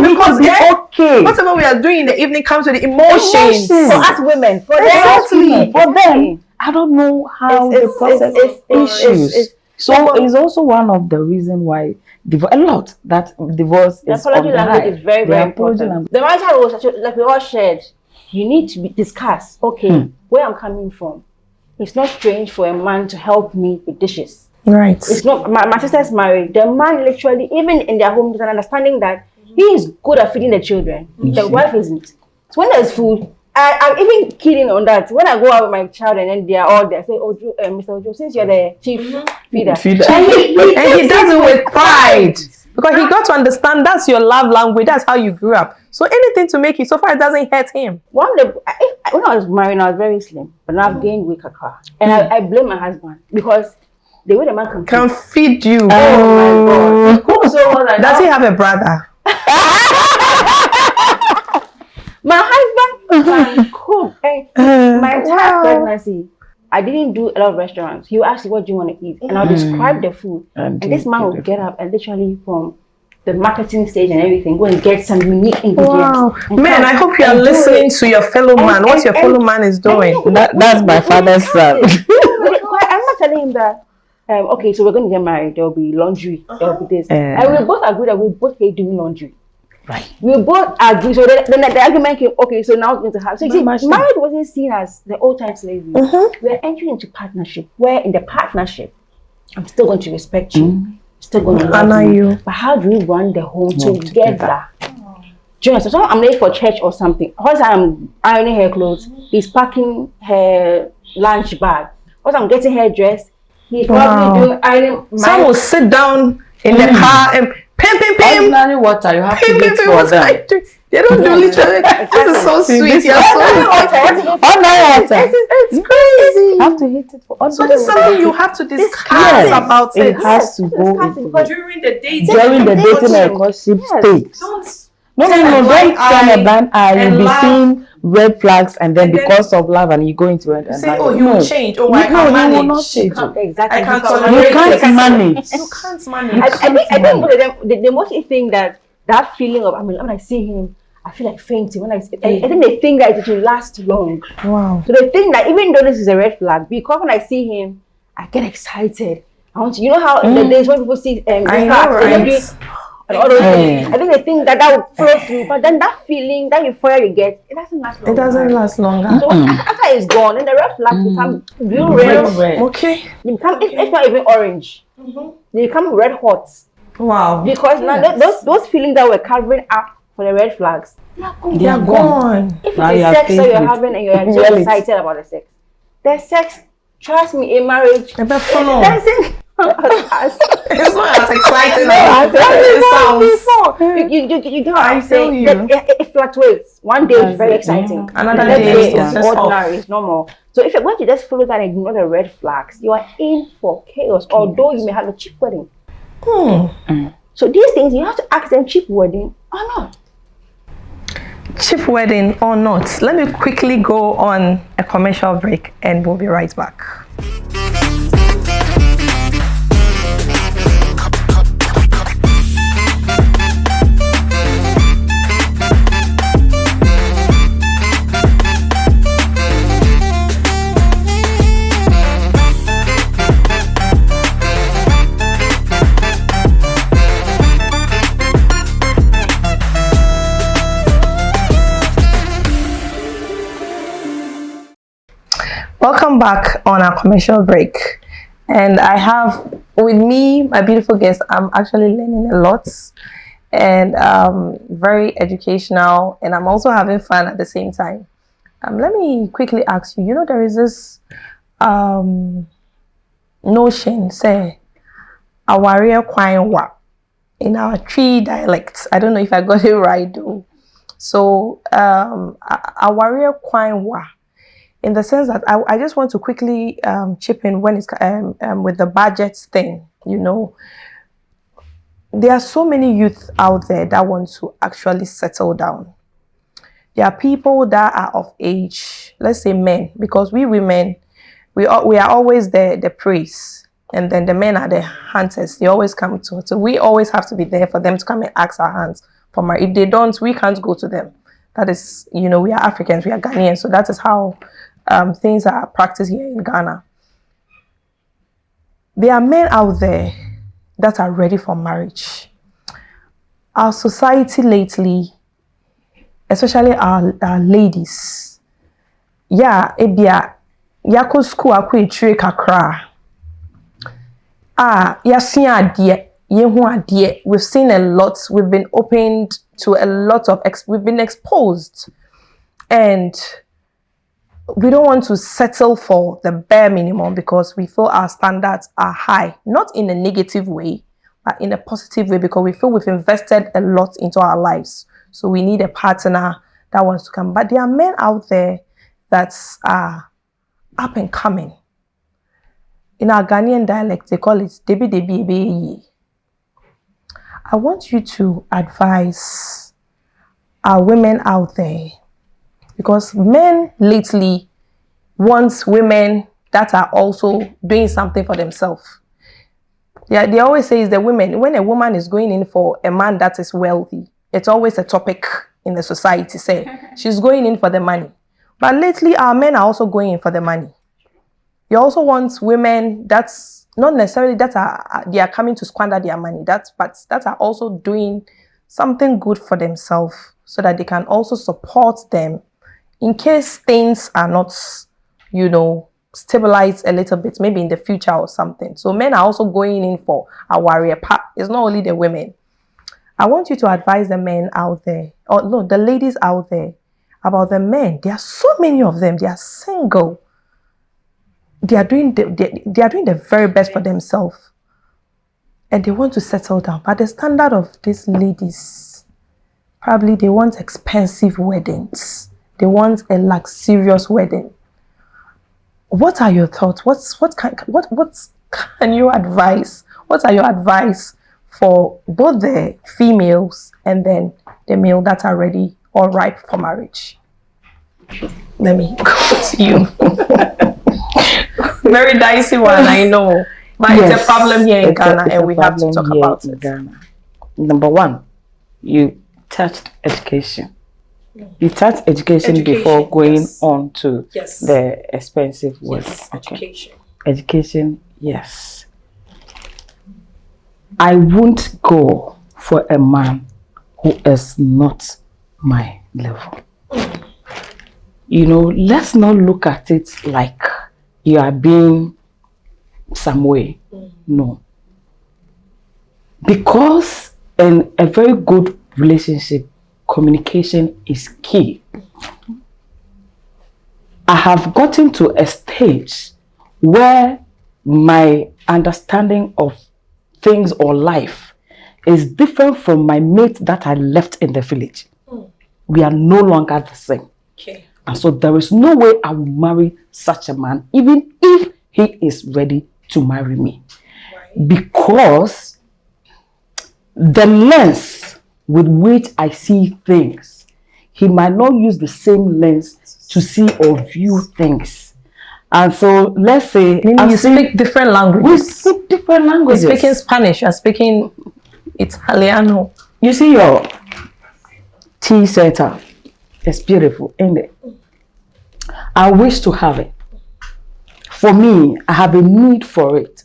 Because it's okay. Whatever we are doing in the evening comes with the emotions. For us women, for them, I don't know how the process issues. So it's also one of the reasons why divorce is apology language is very, very important. The marital rules, like we all shared, you need to discuss. Okay, where I'm coming from. It's not strange for a man to help me with dishes. Right. It's not. My sister's married. The man literally, even in their home, there's an understanding that he is good at feeding the children. The wife isn't. So when there's food, I'm even kidding on that. When I go out with my child and then they are all there, I say, Mr. Ojo, since you're the chief feeder. And he does it with pride. Because he got to understand that's your love language. That's how you grew up. So anything to make it, so far it doesn't hurt him. When I was married, I was very slim. But now I've gained weight. And I blame my husband. Because the way the man can feed you. Oh my God. So does he have a brother? My husband can cook. My entire pregnancy, I didn't do a lot of restaurants. He will ask me, what do you want to eat? And I'll describe the food. And this man will get up and literally from the marketing stage and everything, go and get some unique ingredients. Wow. Man, I hope you are listening to your fellow man. What your fellow man is doing. That's my father's son. I'm not telling him that, okay, so we're going to get married. There will be laundry. There will be this. And we both agree that we both hate doing laundry. Right. We both agree. So then the argument came, okay, so now it's going to happen. So see, marriage wasn't seen as the old time slavery. We're entering into partnership, where in the partnership, I'm still going to respect you. Still going to honor you. But how do we run the home together? Do you know, so I'm late for church or something. Once I'm ironing her clothes, he's packing her lunch bag. Once I'm getting her dressed, he's probably doing ironing. Some will sit down in the car and pim. Ordinary water, you have to Pim, wait pim, for what's them. I do? They don't do literally. This is so sweet. You're so Ordinary water. it's crazy. You have to hit it for ordinary So this is water. something you have to discuss Yes, about it it. has to go into it. During the dating. During the dating and courtship stage. No, don't turn a blind eye. and You'll be laugh. seeing red flags, and then And then because of love, and you go into it. Say, oh, you will change. Oh, I No, can you manage. will not change. Exactly. I can't because- tolerate You can't it. manage. You can't manage. I think most of them, they mostly think that feeling of, I mean, when I see him, I feel like fainting. I think they think that it will last long. Wow. So they think that even though this is a red flag, because when I see him, I get excited. I want to, you know how in the days when people see I know, flags, they right? do- and all those things, I think they think that will flow through, but then that feeling, that euphoria you get, it doesn't last long. It doesn't last longer. So after it's gone, then the red flags become blue Real red. red. Okay. They become, it's not even orange. They become red hot. Wow. Because now those feelings that were covering up for the red flags, They are gone. if Now it's you are sex that faced you're with having and you're so reality. excited about the sex, the sex, trust me, in marriage, I bet for no. dancing. It's not as exciting No, as it sounds. you get what I I'm feel saying? you. It fluctuates. One day it's very exciting. Another The next day day it's just ordinary, off. it's normal. So if you're going to just follow that and ignore the red flags, you are in for chaos. Although you may have a cheap wedding. So these things you have to ask them, cheap wedding or not. Cheap wedding or not. Let me quickly go on a commercial break and we'll be right back. Welcome back on our commercial break. And I have with me my beautiful guest. I'm actually learning a lot and very educational, and I'm also having fun at the same time. Let me quickly ask you, there is this notion, say, awaria kwanwa in our Tree dialects. I don't know if I got it right though. So awaria kwanwa, in the sense that I just want to quickly chip in when it's with the budget thing. There are so many youth out there that want to actually settle down. There are people that are of age, let's say men, because we women, we are always the praise, and then the men are the hunters. They always come to us. So we always have to be there for them to come and ask our hands for marriage. If they don't, we can't go to them. That is, we are Africans, we are Ghanaians, so that is how things are practiced here in Ghana. There are men out there that are ready for marriage. Our society lately, especially our ladies, ebia yako school akwa etire kakra. Yasia adie, yehu adie. We've seen a lot. We've been opened to a lot of we've been exposed, and we don't want to settle for the bare minimum because we feel our standards are high, not in a negative way, but in a positive way, because we feel we've invested a lot into our lives. So we need a partner that wants to come. But there are men out there that are up and coming. In our Ghanaian dialect, they call it Debi Debi Ebe. I want you to advise our women out there, because men lately want women that are also doing something for themselves. Yeah, they always say is the women, when a woman is going in for a man that is wealthy, it's always a topic in the society, say she's going in for the money. But lately our men are also going in for the money. You also want women that's not necessarily they are coming to squander their money, but that are also doing something good for themselves, so that they can also support them in case things are not, stabilized a little bit, maybe in the future or something. So men are also going in for a warrior part. It's not only the women. I want you to advise the men out there, or no, the ladies out there, about the men. There are so many of them. They are single. They are doing the very best for themselves. and they want to settle down. But the standard of these ladies, probably they want expensive weddings. They want a luxurious wedding. What are your thoughts? What can you advise? What are your advice for both the females and then the male that are ready or ripe for marriage? Let me go to you. Very dicey one, I know. But yes, it's a problem here in Ghana, and we have to talk about it. Ghana. Number one, you touched education. You touched education before going on to the expensive work. Yes, education. Education, yes. I won't go for a man who is not my level. You know, let's not look at it like you are being some way. No. Because in a very good relationship, communication is key. I have gotten to a stage where my understanding of things or life is different from my mate that I left in the village. We are no longer the same. Okay. And so there is no way I will marry such a man, even if he is ready to marry me. Right. Because the lens with which I see things, he might not use the same lens to see or view things. And so let's say you speak different languages. We speak different languages. You're speaking Spanish, you're speaking Italiano. You see your tea center. It's beautiful, isn't it? I wish to have it. For me, I have a need for it.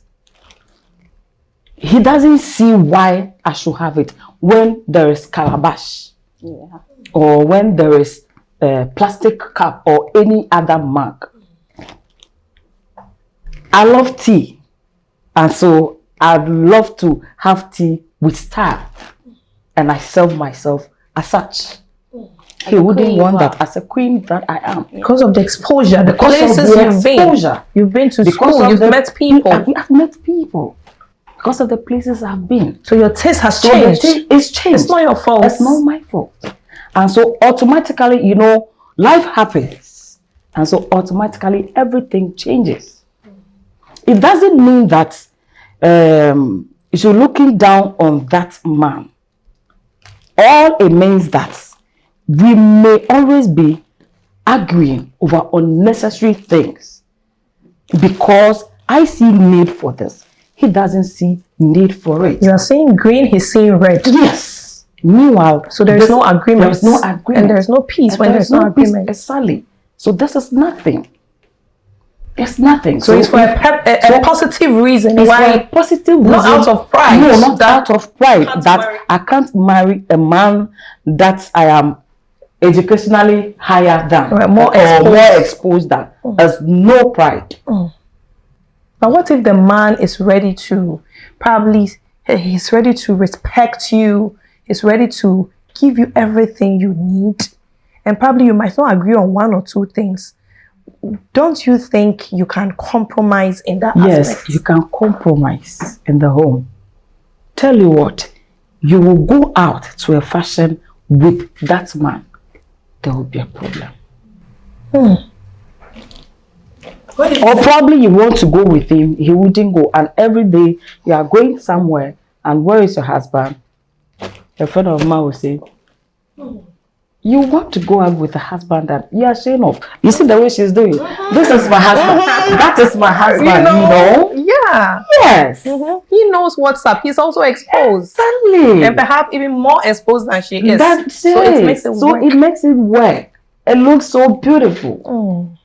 He doesn't see why I should have it when there is calabash, or when there is a plastic cup or any other mug. I love tea, and so I'd love to have tea with style, and I serve myself as such. He wouldn't want that as a queen that I am. Because of the exposure, the places you've been to school, you've met people. I've met people. Because of the places I've been. So your taste has changed. It's changed. It's not your fault. It's not my fault. And so automatically, you know, life happens. And so automatically everything changes. It doesn't mean that you're looking down on that man. All it means that we may always be arguing over unnecessary things because I see need for this. He doesn't see need for it. You are seeing green, he's seeing red. Yes. Meanwhile, so there is no agreement. There is no agreement. And there is no peace when there is no agreement. Exactly. So this is nothing. It's nothing. So it's for a positive reason. It's why? For a positive reason. Not out of pride. No, not out of pride. That I can't marry a man that I am educationally higher than, or more exposed than. There's no pride. But what if the man is ready to, he's ready to respect you, he's ready to give you everything you need, and probably you might not agree on one or two things. Don't you think you can compromise in that aspect? Yes, you can compromise in the home. Tell you what, you will go out to a fashion with that man, there will be a problem. Or probably you want to go with him, he wouldn't go. And every day you are going somewhere, and where is your husband? A friend of mine will say, you want to go out with a husband that you are ashamed of. You see the way she's doing. This is my husband. That is my husband, you know? Yeah. Yes. He knows what's up. He's also exposed. Exactly. And perhaps even more exposed than she is. That's so it. It makes it work. It makes it work. It looks so beautiful.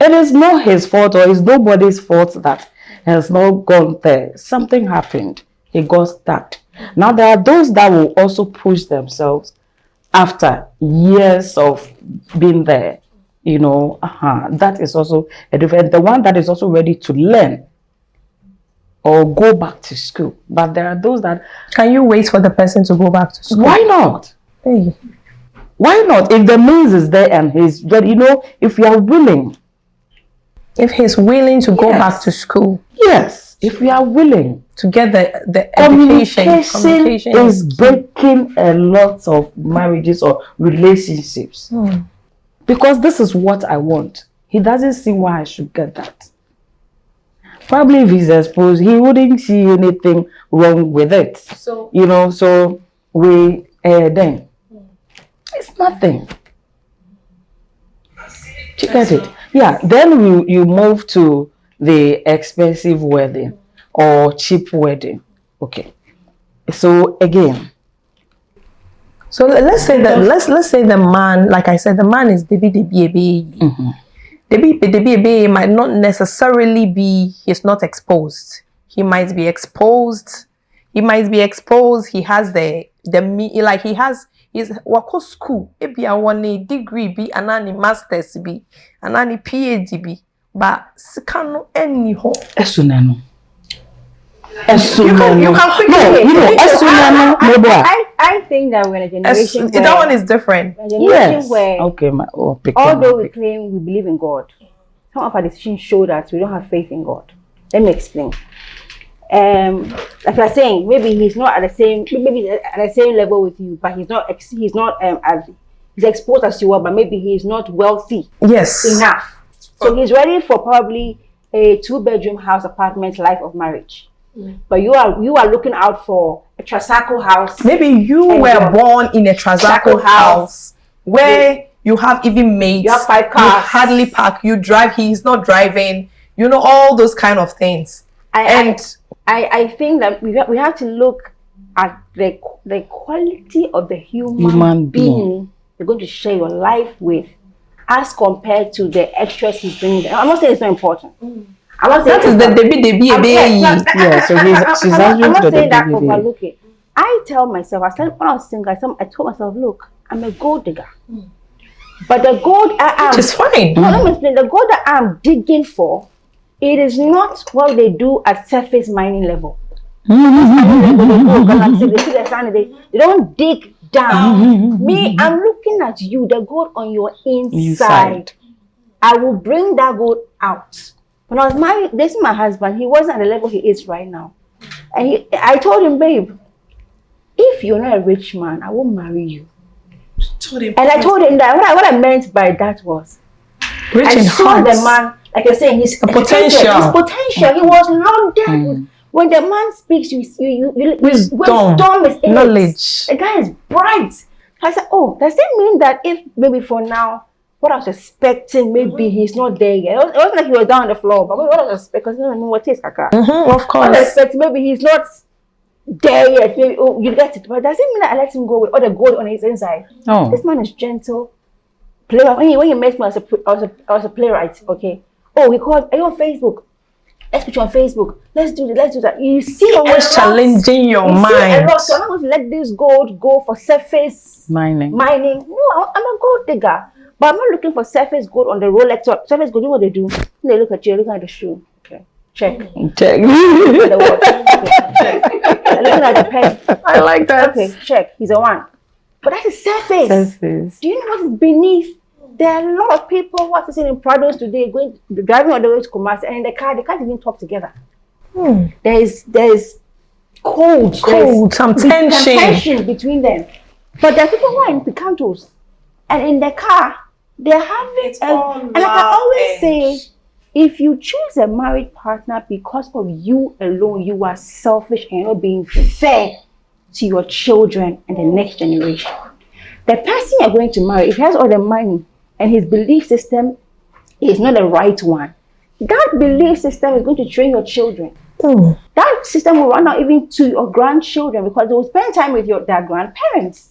It is not his fault, or it's nobody's fault that has not gone there. Something happened. He got stuck. Now there are those that will also push themselves after years of being there. You know, that is also a different. The one that is also ready to learn or go back to school. But there are those that... Can you wait for the person to go back to school? Why not? Hey. Why not? If the means is there and he's ready, you know, if you are willing, If he's willing to go Yes. back to school Yes, if we are willing. to get the education, Communication is breaking a lot of marriages or relationships. Because this is what I want. He doesn't see why I should get that. Probably if he's exposed, he wouldn't see anything wrong with it. So So we then it's nothing. You get it? Yeah. Then you move to the expensive wedding or cheap wedding. Okay. So again, So let's say that let's say the man, like I said, the man is Debi. Debi might not necessarily be, he's not exposed. He might be exposed. He has like he has his wako school. Maybe I want a degree be anani masters be anani PhD be, but sikano anyhow. esunano. You can quickly. I think that we're in a generation where, that one is different. a generation Yes. where Okay, although we claim we believe in God, some of our decisions show that we don't have faith in God. Let me explain. Like I was saying, maybe he's not at the same, maybe at the same level with you, but he's not as he's exposed as you are, but maybe he's not wealthy Yes. enough. So he's ready for probably a 2-bedroom house apartment life of marriage. But you are looking out for a Trasaco house. Maybe you were born in a Trasaco house where you have even mates. You have 5 cars. You hardly park. You drive. He's not driving. You know, all those kind of things. I think that we have to look at the quality of the human being you're going to share your life with, as compared to the extras he's bringing. I'm not saying it's not important. I'm not saying that is the Debi. Yeah, so she's I'm not saying that baby. overlook it. I tell myself, when I was single, I told myself, look, I'm a gold digger. But the gold I am, which is fine. no, let me explain. The gold that I'm digging for, it is not what they do at surface mining level. They don't dig down. Me, I'm looking at you, the gold on your inside. I will bring that gold out. When I was married, this is my husband. He wasn't at the level he is right now. And I told him, babe, if you're not a rich man, I won't marry you. And I told him that what I meant by that was, Rich I in saw heart. the man, like you're saying, his potential. He was loaded. When the man speaks, wisdom is in knowledge. The guy is bright. I said, oh, does it mean that if maybe for now, what I was expecting, maybe he's not there yet. It wasn't like he was down on the floor, but what I was expecting, because I don't know what is Kaka. Of course. What I expect, maybe he's not there yet. Maybe, oh, you get it. But does it mean that I let him go with all the gold on his inside? No. This man is gentle. Playwright. When he met me, I was a playwright. Okay. Oh, he called. Are you on Facebook? Let's put you on Facebook. Let's do that. You see, always challenging your mind. So I'm not going to let this gold go for surface mining. No, I'm a gold digger. But I'm not looking for surface gold on the Rolex. Surface gold, you know what they do? They look at you, look at the shoe. Okay. Check. Look at the watch. Check. Looking at the pen. I like that. Okay, check. He's a 1. But that's the surface. Do you know what is beneath? There are a lot of people who are sitting in Prados today, driving all the way to Kumasi, and in the car, they can't even talk together. There is cold, some tension between them. But there are people who are in Picantos, and in the car, they're having and like I always say, if you choose a married partner because of you alone, you are selfish and you're not being fair to your children and the next generation. The person you're going to marry, if he has all the money and his belief system is not the right one, that belief system is going to train your children. That system will run out even to your grandchildren, because they will spend time with their grandparents.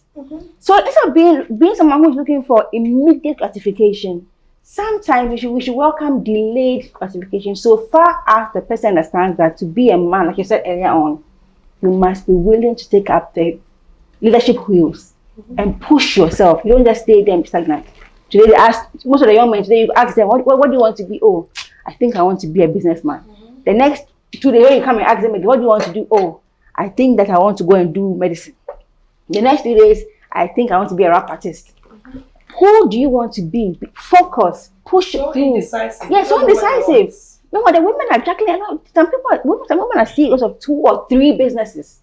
So instead of being someone who's looking for immediate gratification, sometimes we should welcome delayed gratification, so far as the person understands that to be a man, like you said earlier on, you must be willing to take up the leadership wheels and push yourself. You don't just stay there stagnant. Today they ask most of the young men today, you ask them, what do you want to be? Oh, I think I want to be a businessman. The next 2 days when you come and ask them again, what do you want to do? Oh, I think that I want to go and do medicine. The next 3 days, I think I want to be a rap artist. Who do you want to be? Focus, push So through. indecisive. Yeah, so indecisive. No, the women are juggling a lot. Some women are CEOs of 2 or 3 businesses,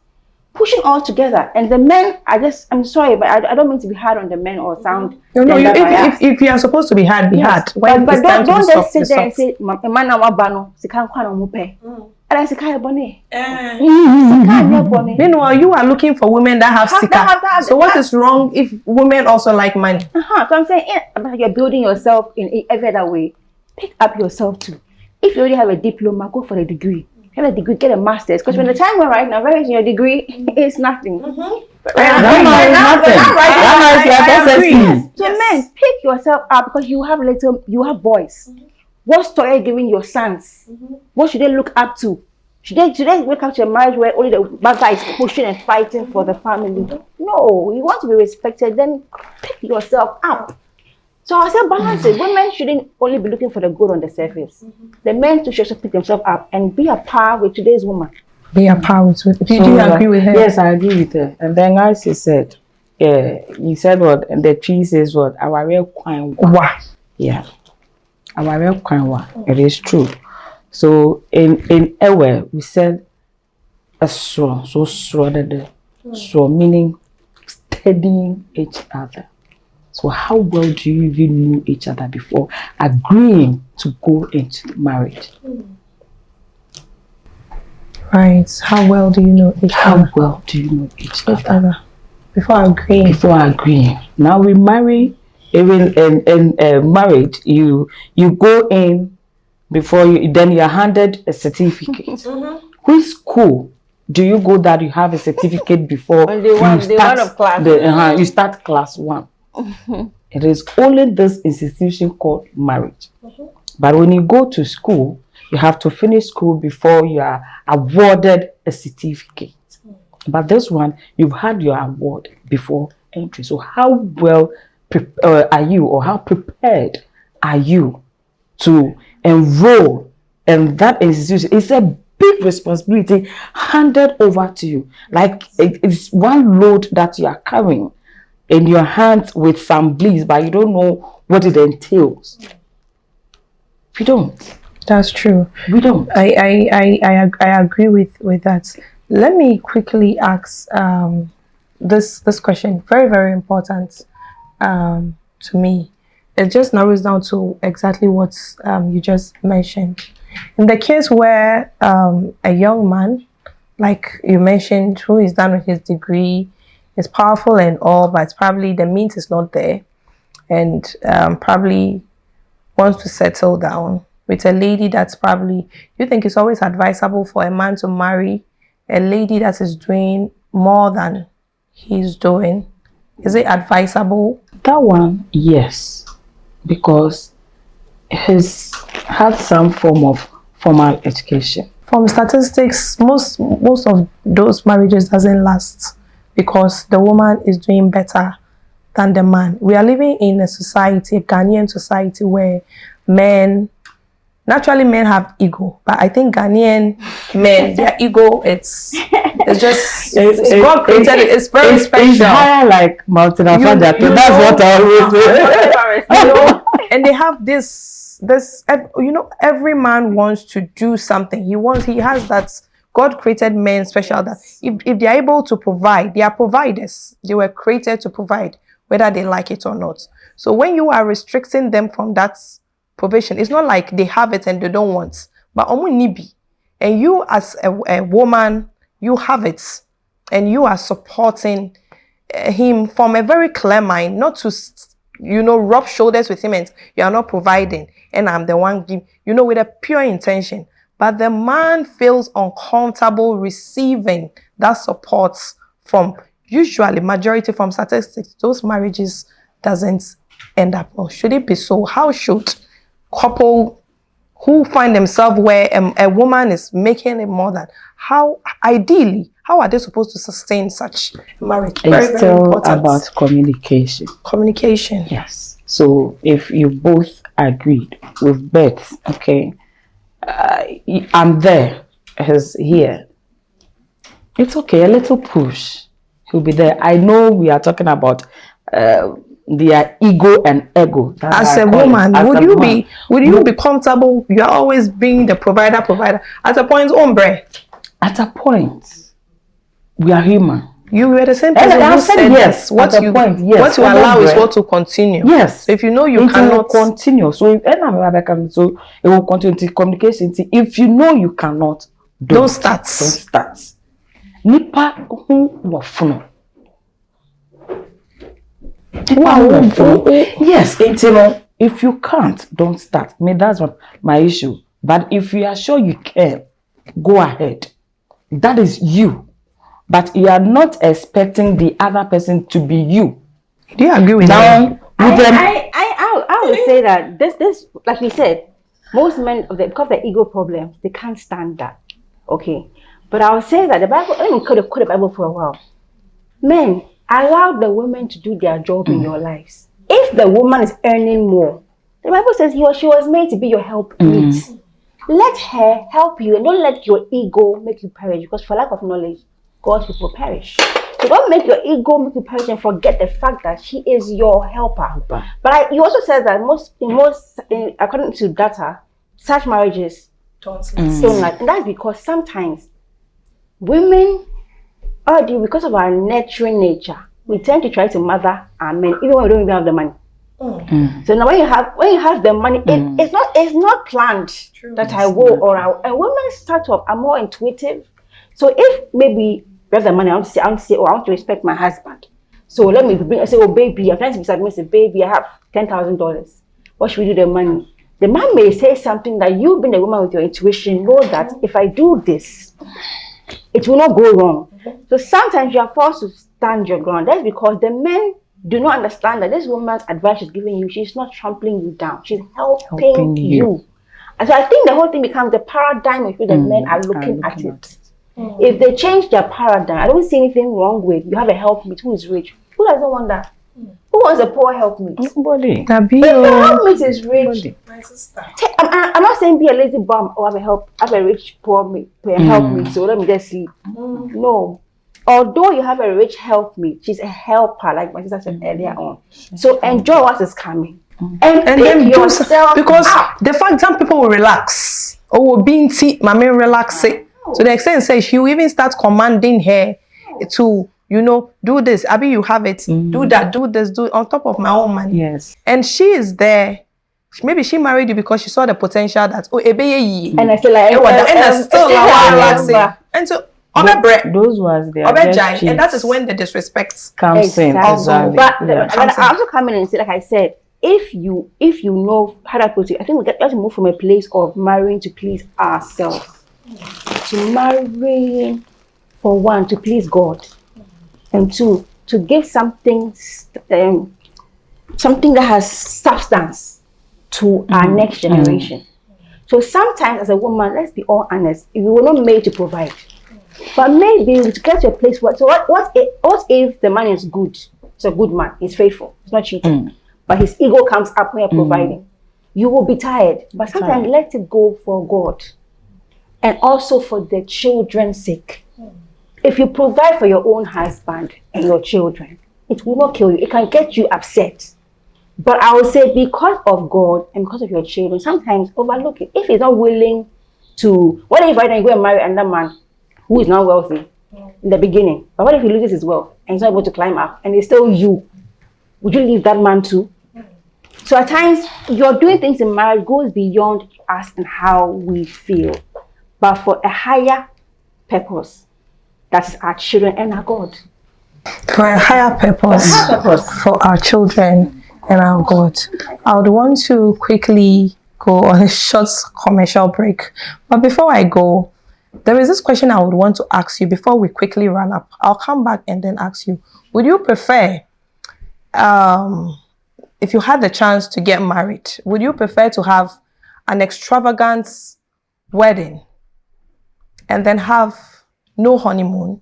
pushing all together. And the men are I'm sorry, but I don't mean to be hard on the men or sound. No, if if you are supposed to be hard, be hard. But don't just sit there and say, "A man na wabano, sika kwa na mupe." And I say, "Kaya bone." Meanwhile, you are looking for women that have sika. So what is wrong if women also like money? So I'm saying, you're building yourself in every other way. Pick up yourself too. If you already have a diploma, go for a degree. Have a degree, get a master's. Because when the time we're right now, very your degree is nothing. So men, pick yourself up because you have boys. What story are you giving your sons? What should they look up to? Should they wake up to a marriage where only the bad guy is pushing and fighting for the family? No, you want to be respected, then pick yourself up. So I say balance it. Women shouldn't only be looking for the good on the surface. The men too should pick themselves up and be a par with today's woman. Be a par with. Do you agree with her? Yes, I agree with her. And then as she said, you said what? And the tree says what? Our real quine. Yeah. Our real quine. It is true. So in Ewe, we said a straw, so straw meaning studying each other. So how well do you even know each other before agreeing to go into marriage? Right. How well do you know each other? How well do you know each other? Before agreeing. Now we marry, even in marriage, you go in before then you are handed a certificate. Which school do you go that you have a certificate before you start class 1? It is only this institution called marriage. But when you go to school, you have to finish school before you are awarded a certificate. But this one, you've had your award before entry. So how well are you, or how prepared are you to enroll in that institution? It's a big responsibility handed over to you. Like it's one load that you are carrying in your hands with some bliss, but you don't know what it entails. We don't. That's true. We don't. I agree with that. Let me quickly ask this question. Very, very important to me. It just narrows down to exactly what you just mentioned. In the case where a young man, like you mentioned, who is done with his degree, is powerful and all, but probably the means is not there, and probably wants to settle down with a lady that's probably, you think it's always advisable for a man to marry a lady that is doing more than he's doing? Is it advisable? That one, yes, because he's had some form of formal education. From statistics, most of those marriages doesn't last because the woman is doing better than the man. We are living in a society, a Ghanaian society, where naturally men have ego, but I think Ghanaian men, their ego, it's God created it. It's very special. It's higher like Mountain Afanja. That's what I always say. And they have this, every man wants to do something. He has that. God created men special that if they are able to provide, they are providers. They were created to provide, whether they like it or not. So when you are restricting them from that provision, it's not like they have it and they don't want, but nibi. And you as a woman, you have it, and you are supporting him from a very clear mind, not to rub shoulders with him and you are not providing and I'm the one give, with a pure intention. But the man feels uncomfortable receiving that support from, usually majority from statistics, those marriages doesn't end up well. Should it be so? How should couple who find themselves where a woman is making it more than, how are they supposed to sustain such marriage? It's still about communication. Communication. Yes. So if you both agreed with Beth, okay, I'm there, he's here. It's okay, a little push. He'll be there. I know we are talking about their ego and ego. As a woman, would you be comfortable? You are always being the provider. At a point, ombre. At a point, we are human. You were the same person who said yes. What you allow is what will continue. Yes. So if you know you cannot continue, so it will continue to communication. If you know you cannot, don't start. Nipa who wafuno. Yes, if you can't, don't start. I mean, that's my issue. But if you are sure you can, go ahead. That is you. But you are not expecting the other person to be you. Do you agree with that? I would say that this like we said, most men because of their ego problems, they can't stand that. Okay. But I would say that the Bible, let me quote the Bible for a while. Men, allow the women to do their job in your lives. If the woman is earning more, the Bible says he or she was made to be your helpmate. Let her help you and don't let your ego make you perish, because for lack of knowledge, God's people perish. So don't make your ego make you perish and forget the fact that she is your helper. But you also said that according to data, such marriages don't last. And that's because sometimes women, because of our nurturing nature, we tend to try to mother our men even when we don't even have the money. So now when you have the money, it's not planned. True. That I will and women start off are more intuitive. So if maybe we have the money, I want to say, I want to respect my husband. So let me say, oh baby, I'm trying to be submissive. Baby, I have $10,000. What should we do with the money? The man may say something that you, being a woman with your intuition, know that if I do this, it will not go wrong. So sometimes you are forced to stand your ground. That's because the men do not understand that this woman's advice she's giving you, she's not trampling you down. She's helping you. And so I think the whole thing becomes the paradigm of which the men are looking at it. If they change their paradigm, I don't see anything wrong with you have a helpmate who is rich. Who doesn't want that? Who wants a poor helpmate? Nobody. If the helpmate is rich, my sister. I'm not saying be a lazy bum or have a rich poor helpmate. So let me just sleep. No. Although you have a rich helpmate, she's a helper, like my sister said earlier on. So enjoy what is coming. And then yourself because the fact some people will relax or will be in tea, mommy relax it. So the extent says she will even start commanding her to, do this. Abi, you have it. Do that, do this, do it on top of my own money. Yes. And she is there. Maybe she married you because she saw the potential that and I feel like and still relaxing. And so those was there. And that is when the disrespect comes in. Exactly. But I also come in and say, like I said, if you know how to put it, I think we have to move from a place of marrying to please ourselves to marrying, for one, to please God, and two, to give something that has substance to our next generation. So sometimes as a woman, let's be all honest, we were not made to provide. But maybe to get to a place where, so what if the man is good? It's a good man, he's faithful, he's not cheating. But his ego comes up when you're providing. You will be tired. But sometimes let it go for God. And also for the children's sake. If you provide for your own husband and your children, it will not kill you. It can get you upset. But I would say because of God and because of your children, sometimes overlook it. If he's not willing to, what if right now you go and marry another man who is not wealthy in the beginning? But what if he loses his wealth and he's not able to climb up and it's still you? Would you leave that man too? So at times, you're doing things in marriage goes beyond us and how we feel. But for a higher purpose, that is our children and our God. For a higher purpose, for our children and our God. I would want to quickly go on a short commercial break. But before I go, there is this question I would want to ask you before we quickly run up. I'll come back and then ask you, would you prefer, if you had the chance to get married, would you prefer to have an extravagant wedding and then have no honeymoon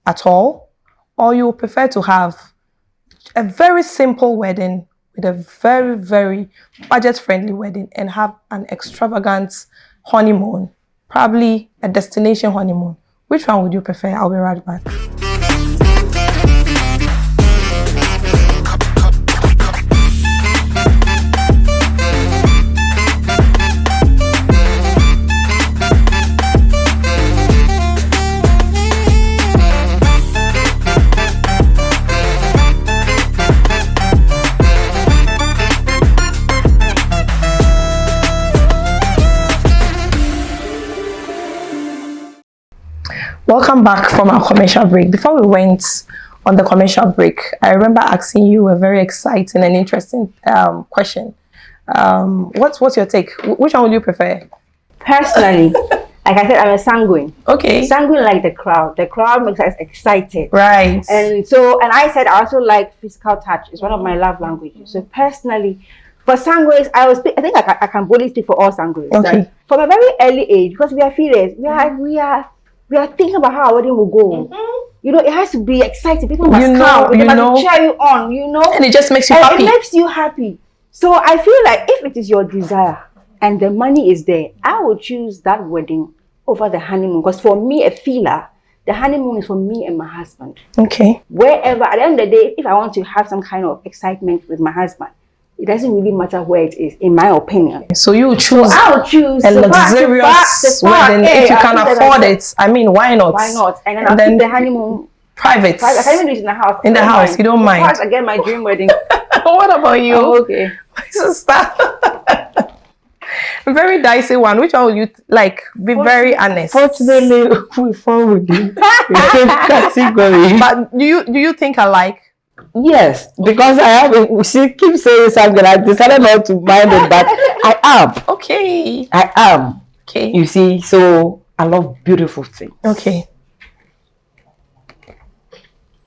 at all? Or you prefer to have a very simple wedding with a very, very budget-friendly wedding and have an extravagant honeymoon, probably a destination honeymoon? Which one would you prefer? I'll be right back. Welcome back from our commercial break. Before we went on the commercial break, I remember asking you a very exciting and interesting question. What's your take? Which one would you prefer? Personally, like I said, I'm a sanguine. Okay. Sanguine like the crowd. The crowd makes us excited. Right. And I said I also like physical touch. It's one of my love languages. So personally, for sanguines, I think I can boldly speak for all sanguines. Okay. From a very early age, because we are feelers, we are thinking about how our wedding will go. You know, it has to be exciting. People must come. They must cheer you on. You know, and it just makes you happy. It makes you happy. So I feel like if it is your desire and the money is there, I would choose that wedding over the honeymoon. Because for me, a feeler, the honeymoon is for me and my husband. Okay. Wherever, at the end of the day, if I want to have some kind of excitement with my husband, it doesn't really matter where it is, in my opinion. So you choose I would choose a luxurious wedding if you can afford it. I mean, why not? Why not? And then I'll keep the honeymoon private. I can even do it in the house. In the house, you don't mind. Of course, I get my dream wedding. What about you? Oh, okay. My sister. Very dicey one. Which one would you like? Be very honest. Fortunately, we fall within the same category. But do you think alike? Yes, because she keeps saying something. I decided not to mind it, but I am. Okay. I am. Okay. You see, so I love beautiful things. Okay.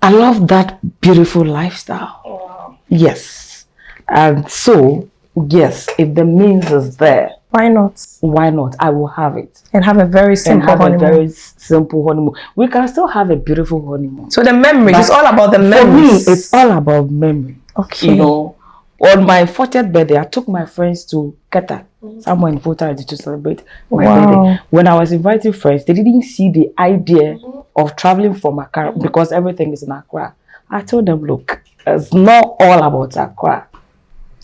I love that beautiful lifestyle. Wow. Yes. And so, yes, if the means is there, why not? Why not? I will have it. And have a very simple honeymoon. We can still have a beautiful honeymoon. So the memory, it's all about the memories. For me, it's all about memory. Okay. You know, on my 40th birthday, I took my friends to Qatar, somewhere in Volta, to celebrate my birthday. When I was inviting friends, they didn't see the idea of traveling from Accra because everything is in Accra. I told them, look, it's not all about Accra.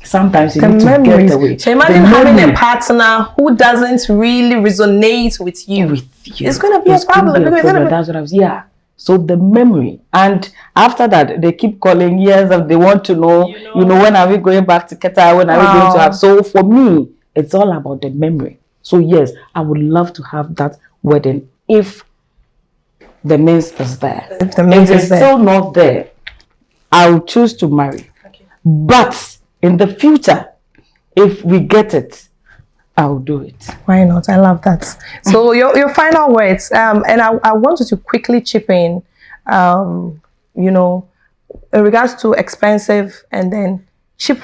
Sometimes you need to get away. So imagine having a partner who doesn't really resonate with you. It's going to be a problem. That's what I was. Yeah. So the memory, and after that, they keep calling. Yes, they want to know. You know, when are we going back to Qatar? When are we going to have? So for me, it's all about the memory. So yes, I would love to have that wedding if the means is there. If the means is there, still not there, I will choose to marry. Okay. But in the future, if we get it, I'll do it. Why not? I love that. So your final words, and I want you to quickly chip in, you know, in regards to expensive and then cheap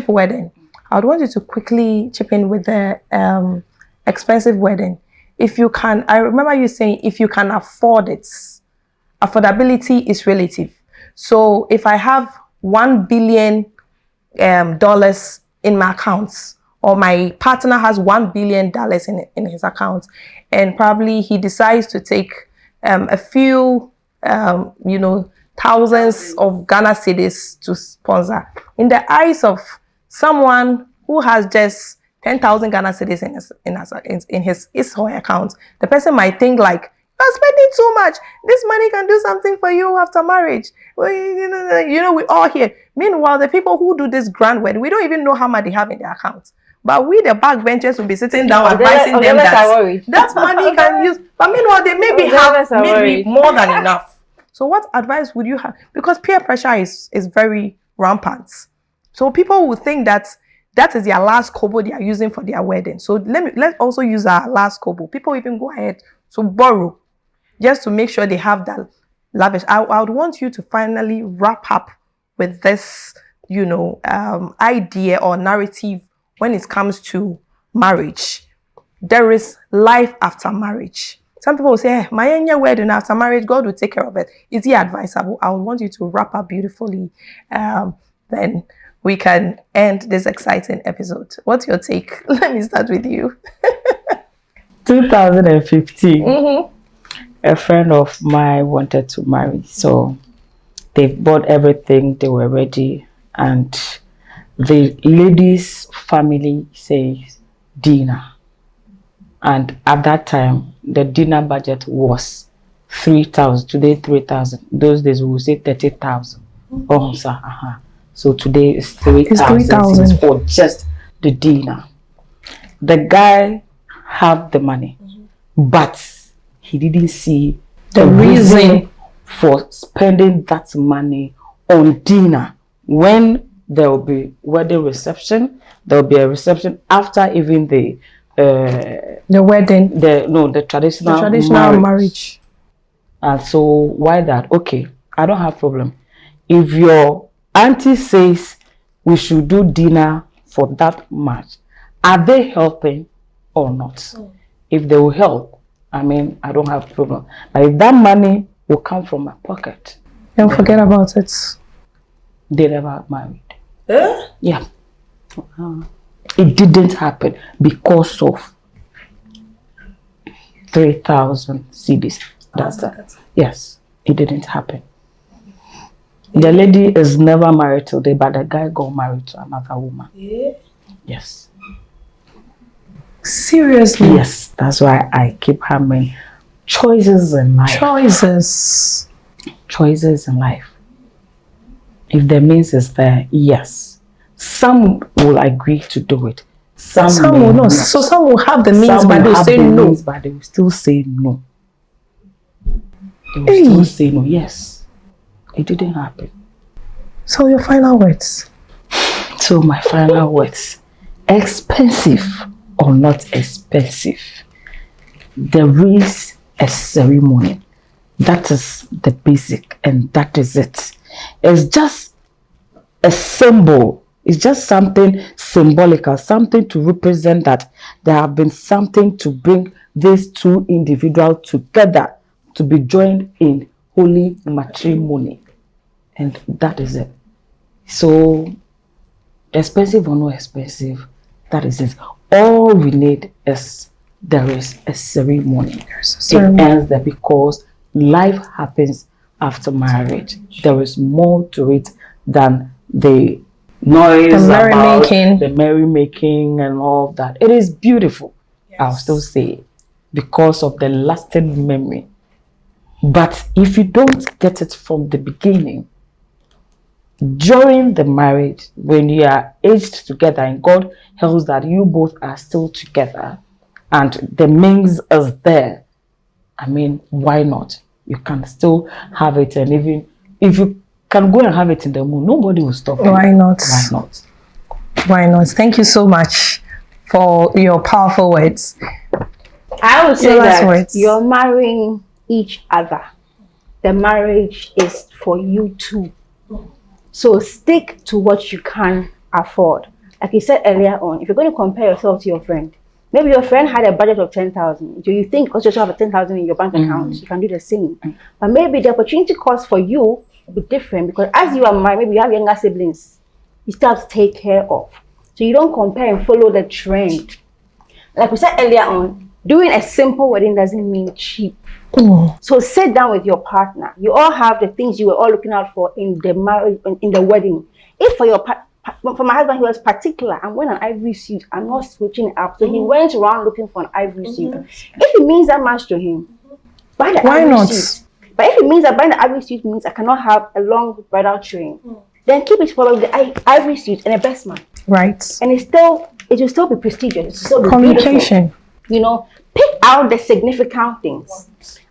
wedding. I would want you to quickly chip in with the expensive wedding. If you can, I remember you saying if you can afford it. Affordability is relative. So if I have $1 billion dollars in my accounts, or my partner has $1 billion in his account, and probably he decides to take a few you know, thousands of Ghana cedis to sponsor. In the eyes of someone who has just 10,000 Ghana cedis in his or her account, the person might think like, you're spending too much. This money can do something for you after marriage. Well, you know, we all here. Meanwhile, the people who do this grand wedding, we don't even know how much they have in their accounts. But we, the backbenchers, will be sitting down advising them that money can use. But meanwhile, they maybe have maybe more than enough. So what advice would you have? Because peer pressure is very rampant. So people will think that is their last kobo they are using for their wedding. So let's also use our last kobo. People even go ahead to borrow just to make sure they have that lavish. I would want you to finally wrap up with this, you know, idea or narrative when it comes to marriage. There is life after marriage. Some people will say, hey, my wedding after marriage, God will take care of it. Is it advisable? I would want you to wrap up beautifully. Then we can end this exciting episode. What's your take? Let me start with you. 2015. A friend of mine wanted to marry, so they bought everything, they were ready, and the lady's family says dinner, and at that time the dinner budget was 3,000. Today 3,000. Those days we would say 30,000. So today is 3,000 for just the dinner. The guy had the money, but he didn't see The reason for spending that money on dinner when there will be wedding reception. There will be a reception after even the wedding, the traditional marriage. And so why that? Okay, I don't have problem. If your auntie says we should do dinner for that much, are they helping or not? If they will help, I mean, I don't have problem. But if that money will come from my pocket, don't forget about it. They never married. Yeah. It didn't happen because of 3,000 CDs. That's that. Yes, it didn't happen. The lady is never married today, but the guy got married to another woman. Yes. Seriously? Yes, that's why I keep hammering choices in life. Choices in life. If the means is there, yes. Some will agree to do it. Some will not. So some will have the means, but they will say no. But they will still say no. They will still say no. Yes. It didn't happen. So your final words? So my final words. Expensive or not expensive, there is a ceremony. That is the basic, and that is it. It's just a symbol. It's just something symbolical, something to represent that there have been something to bring these two individuals together to be joined in holy matrimony. And that is it. So, expensive or not expensive, that is it. All we need is there is a ceremony. It ends there because life happens after marriage. There is more to it than the noise, the merrymaking and all of that. It is beautiful. Yes. I'll still say it because of the lasting memory. But if you don't get it from the beginning, during the marriage, when you are aged together and God helps that you both are still together and the means is there, I mean, why not? You can still have it, and even if you can go and have it in the moon, nobody will stop you. Why not? Why not? Why not? Thank you so much for your powerful words. I would say that you're marrying each other. The marriage is for you two. So stick to what you can afford. Like you said earlier on, if you're going to compare yourself to your friend, maybe your friend had a budget of 10,000. Do you think because you also have a 10,000 in your bank account, you can do the same? But maybe the opportunity cost for you will be different because as you are married, maybe you have younger siblings you still have to take care of. So you don't compare and follow the trend. Like we said earlier on, doing a simple wedding doesn't mean cheap. So sit down with your partner. You all have the things you were all looking out for in the marriage, in the wedding. If for my husband, he was particular. I'm wearing an ivory suit. I'm not switching it up. So he went around looking for an ivory suit. If it means that much to him, buy the ivory suit. But if it means that buying the ivory suit means I cannot have a long bridal train, then keep it for the ivory suit and a best man. Right. And it will still be prestigious. It will still be communication. Beautiful. You know, pick out the significant things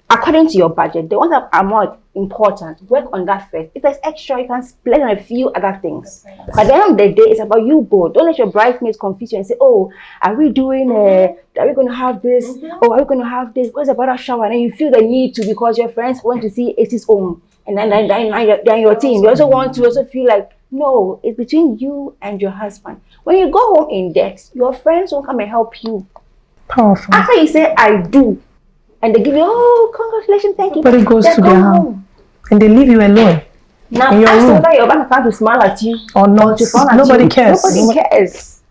according to your budget. The ones that are more important, work on that first. If there's extra, you can split on a few other things. But at the end of the day, it's about you both. Don't let your bridesmaids confuse you and say, "Oh, are we doing? Are we going to have this? Oh, are we going to have this? What's about a shower?" And then you feel the need to because your friends want to see it's his own, and then they're your team. They also want to also feel like no, it's between you and your husband. When you go home in debt, your friends will come and help you. Powerful. After you say "I do," and they give you, "Oh, congratulations, thank you," but it goes to their house and they leave you alone. Now ask whether your bank account to smile at you or not. Nobody cares. Nobody cares.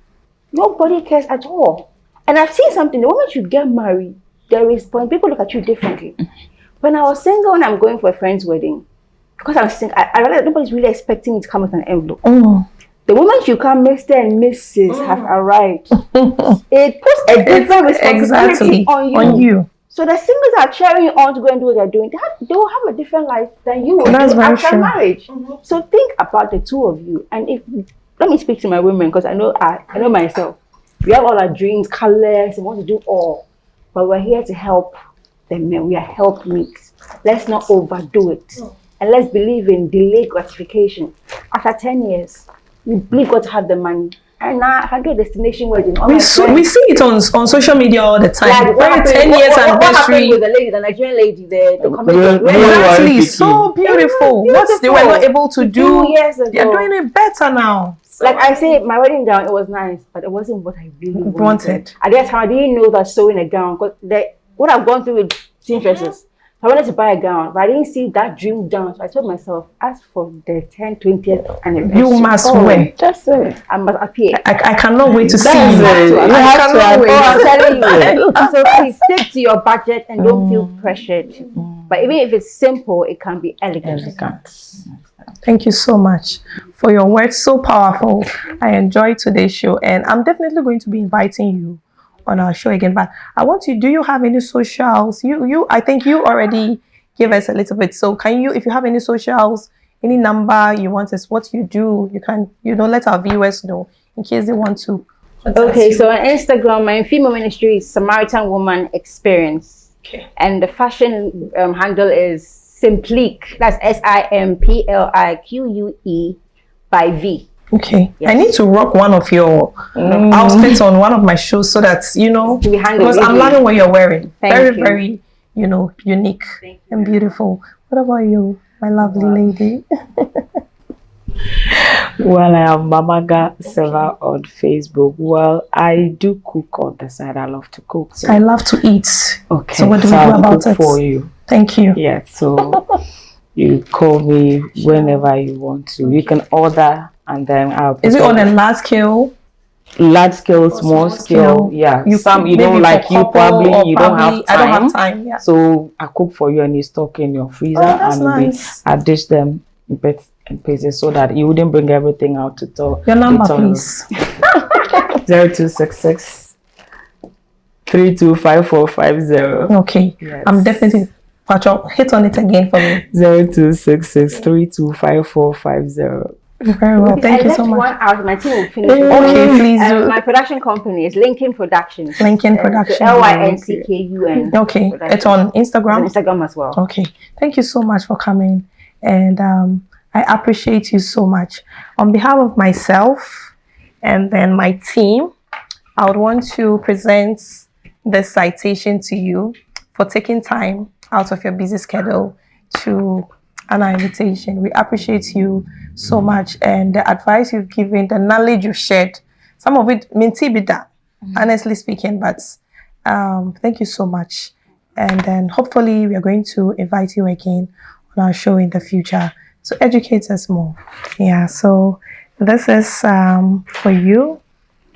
Nobody cares at all. And I've seen something. The moment you get married, when people look at you differently. When I was single and I'm going for a friend's wedding, because I'm single, I realized nobody's really expecting me to come with an envelope. The moment you come, Mr. and Mrs. have arrived. It puts a different responsibility on you. So the singles are cheering you on to go and do what they're doing. They will have a different life than you will do after marriage. So think about the two of you. And let me speak to my women because I know myself. We have all our dreams, colors, and want to do all. But we're here to help the men. We are helpmates. Let's not overdo it. And let's believe in delayed gratification. After 10 years, we believe God to have the money. And now I can do a destination wedding. We see it on social media all the time. Like, Very 10 years what happened anniversary. with the lady, the Nigerian lady, the Exactly, so beautiful. What they were not able to do, 2 years ago. they're doing it better now. So, like I say, my wedding gown, it was nice, but it wasn't what I really wanted. At that time, I didn't know that sewing a gown, because what I've gone through with seamstresses, I wanted to buy a gown, but I didn't see that dream gown. So I told myself, as for the 10th, 20th anniversary, you must wear. That's it. I must appear. I cannot wait to see you. You have to. I'm telling you. So please stick to your budget and don't feel pressured. But even if it's simple, it can be elegant. Thank you so much for your words, so powerful. I enjoyed today's show, and I'm definitely going to be inviting you on our show again. But I want you, do you have any socials? I think you already gave us a little bit. So can you, if you have any socials, any number you want us, what you do, you can, let our viewers know in case they want to. Okay, so on Instagram, my female ministry is Samaritan Woman Experience. Okay. And the fashion handle is Simplique. That's SIMPLIQUE by V. Okay. Yes. I need to rock one of your outfits on one of my shows so that, because I'm loving what you're wearing. Very, unique and beautiful. What about you, my lovely lady? Well, I am Mamaga Seva on Facebook. Well, I do cook on the side. I love to cook. So. I love to eat. Okay. So what do we do about it? For you. Thank you. Yeah. So you call me whenever you want to. You can order and then I'll. Is it on a large scale? Large scale, small scale. Yeah. Some you don't like. You probably you don't have time. I don't have time. Yeah. So I cook for you and you stock in your freezer that's and nice. I dish them in bits and pieces so that you wouldn't bring everything out to tell. Your number, please. 0266 325450. Okay. Yes. I'm definitely. Patrick, hit on it again for me. 0266 325450. Very well. Thank you so much. One out. My team will finish. Okay, please do. My production company is Lincoln Productions. Lincoln Productions. LYNCKUN. Okay. It's on Instagram. It's on Instagram as well. Okay. Thank you so much for coming. And I appreciate you so much. On behalf of myself and then my team, I would want to present this citation to you for taking time out of your busy schedule to honor our invitation. We appreciate you so much, and the advice you've given, the knowledge you've shared, some of it minty bida, honestly speaking, but thank you so much. And then hopefully we are going to invite you again on our show in the future to educate us more. Yeah, so this is for you,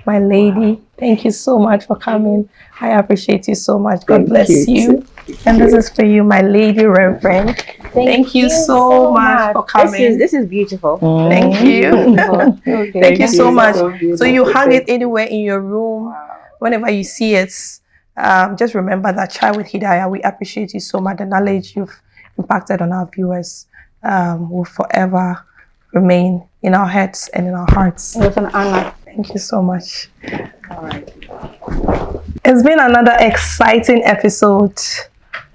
my lady. Thank you so much for coming. I appreciate you so much. God bless you. And this is for you, my lady reverend. Thank you so much for coming. This is beautiful. Thank you. Okay. Thank you so much. So you hang it anywhere in your room. Whenever you see it, just remember that Chai with Hidaya, we appreciate you so much. The knowledge you've impacted on our viewers will forever remain in our heads and in our hearts. It was an honor. Thank you so much. All right. It's been another exciting episode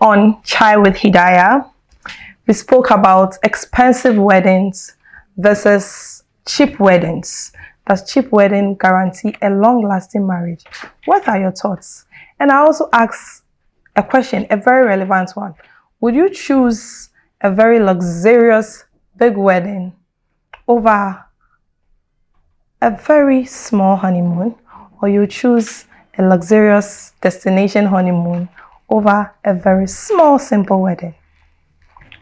on Chai with Hidaya. We spoke about expensive weddings versus cheap weddings. Does cheap wedding guarantee a long-lasting marriage? What are your thoughts? And I also asked a question, a very relevant one. Would you choose a very luxurious big wedding over a very small honeymoon, or you choose a luxurious destination honeymoon over a very small, simple wedding?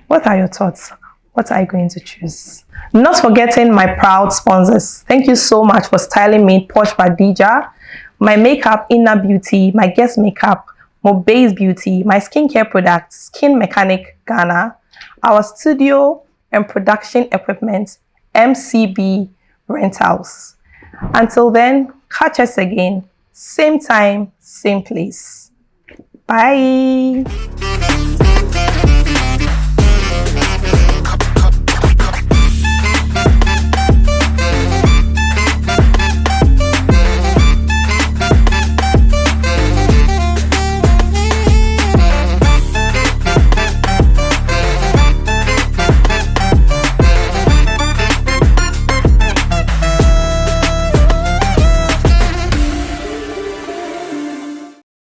What are your thoughts? What are you going to choose? Not forgetting my proud sponsors. Thank you so much for styling me, Posh Badija, my makeup, Inner Beauty, my guest makeup, Mobaze Beauty, my skincare product, Skin Mechanic Ghana, our studio and production equipment, MCB Rentals. Until then, catch us again, same time, same place. Bye.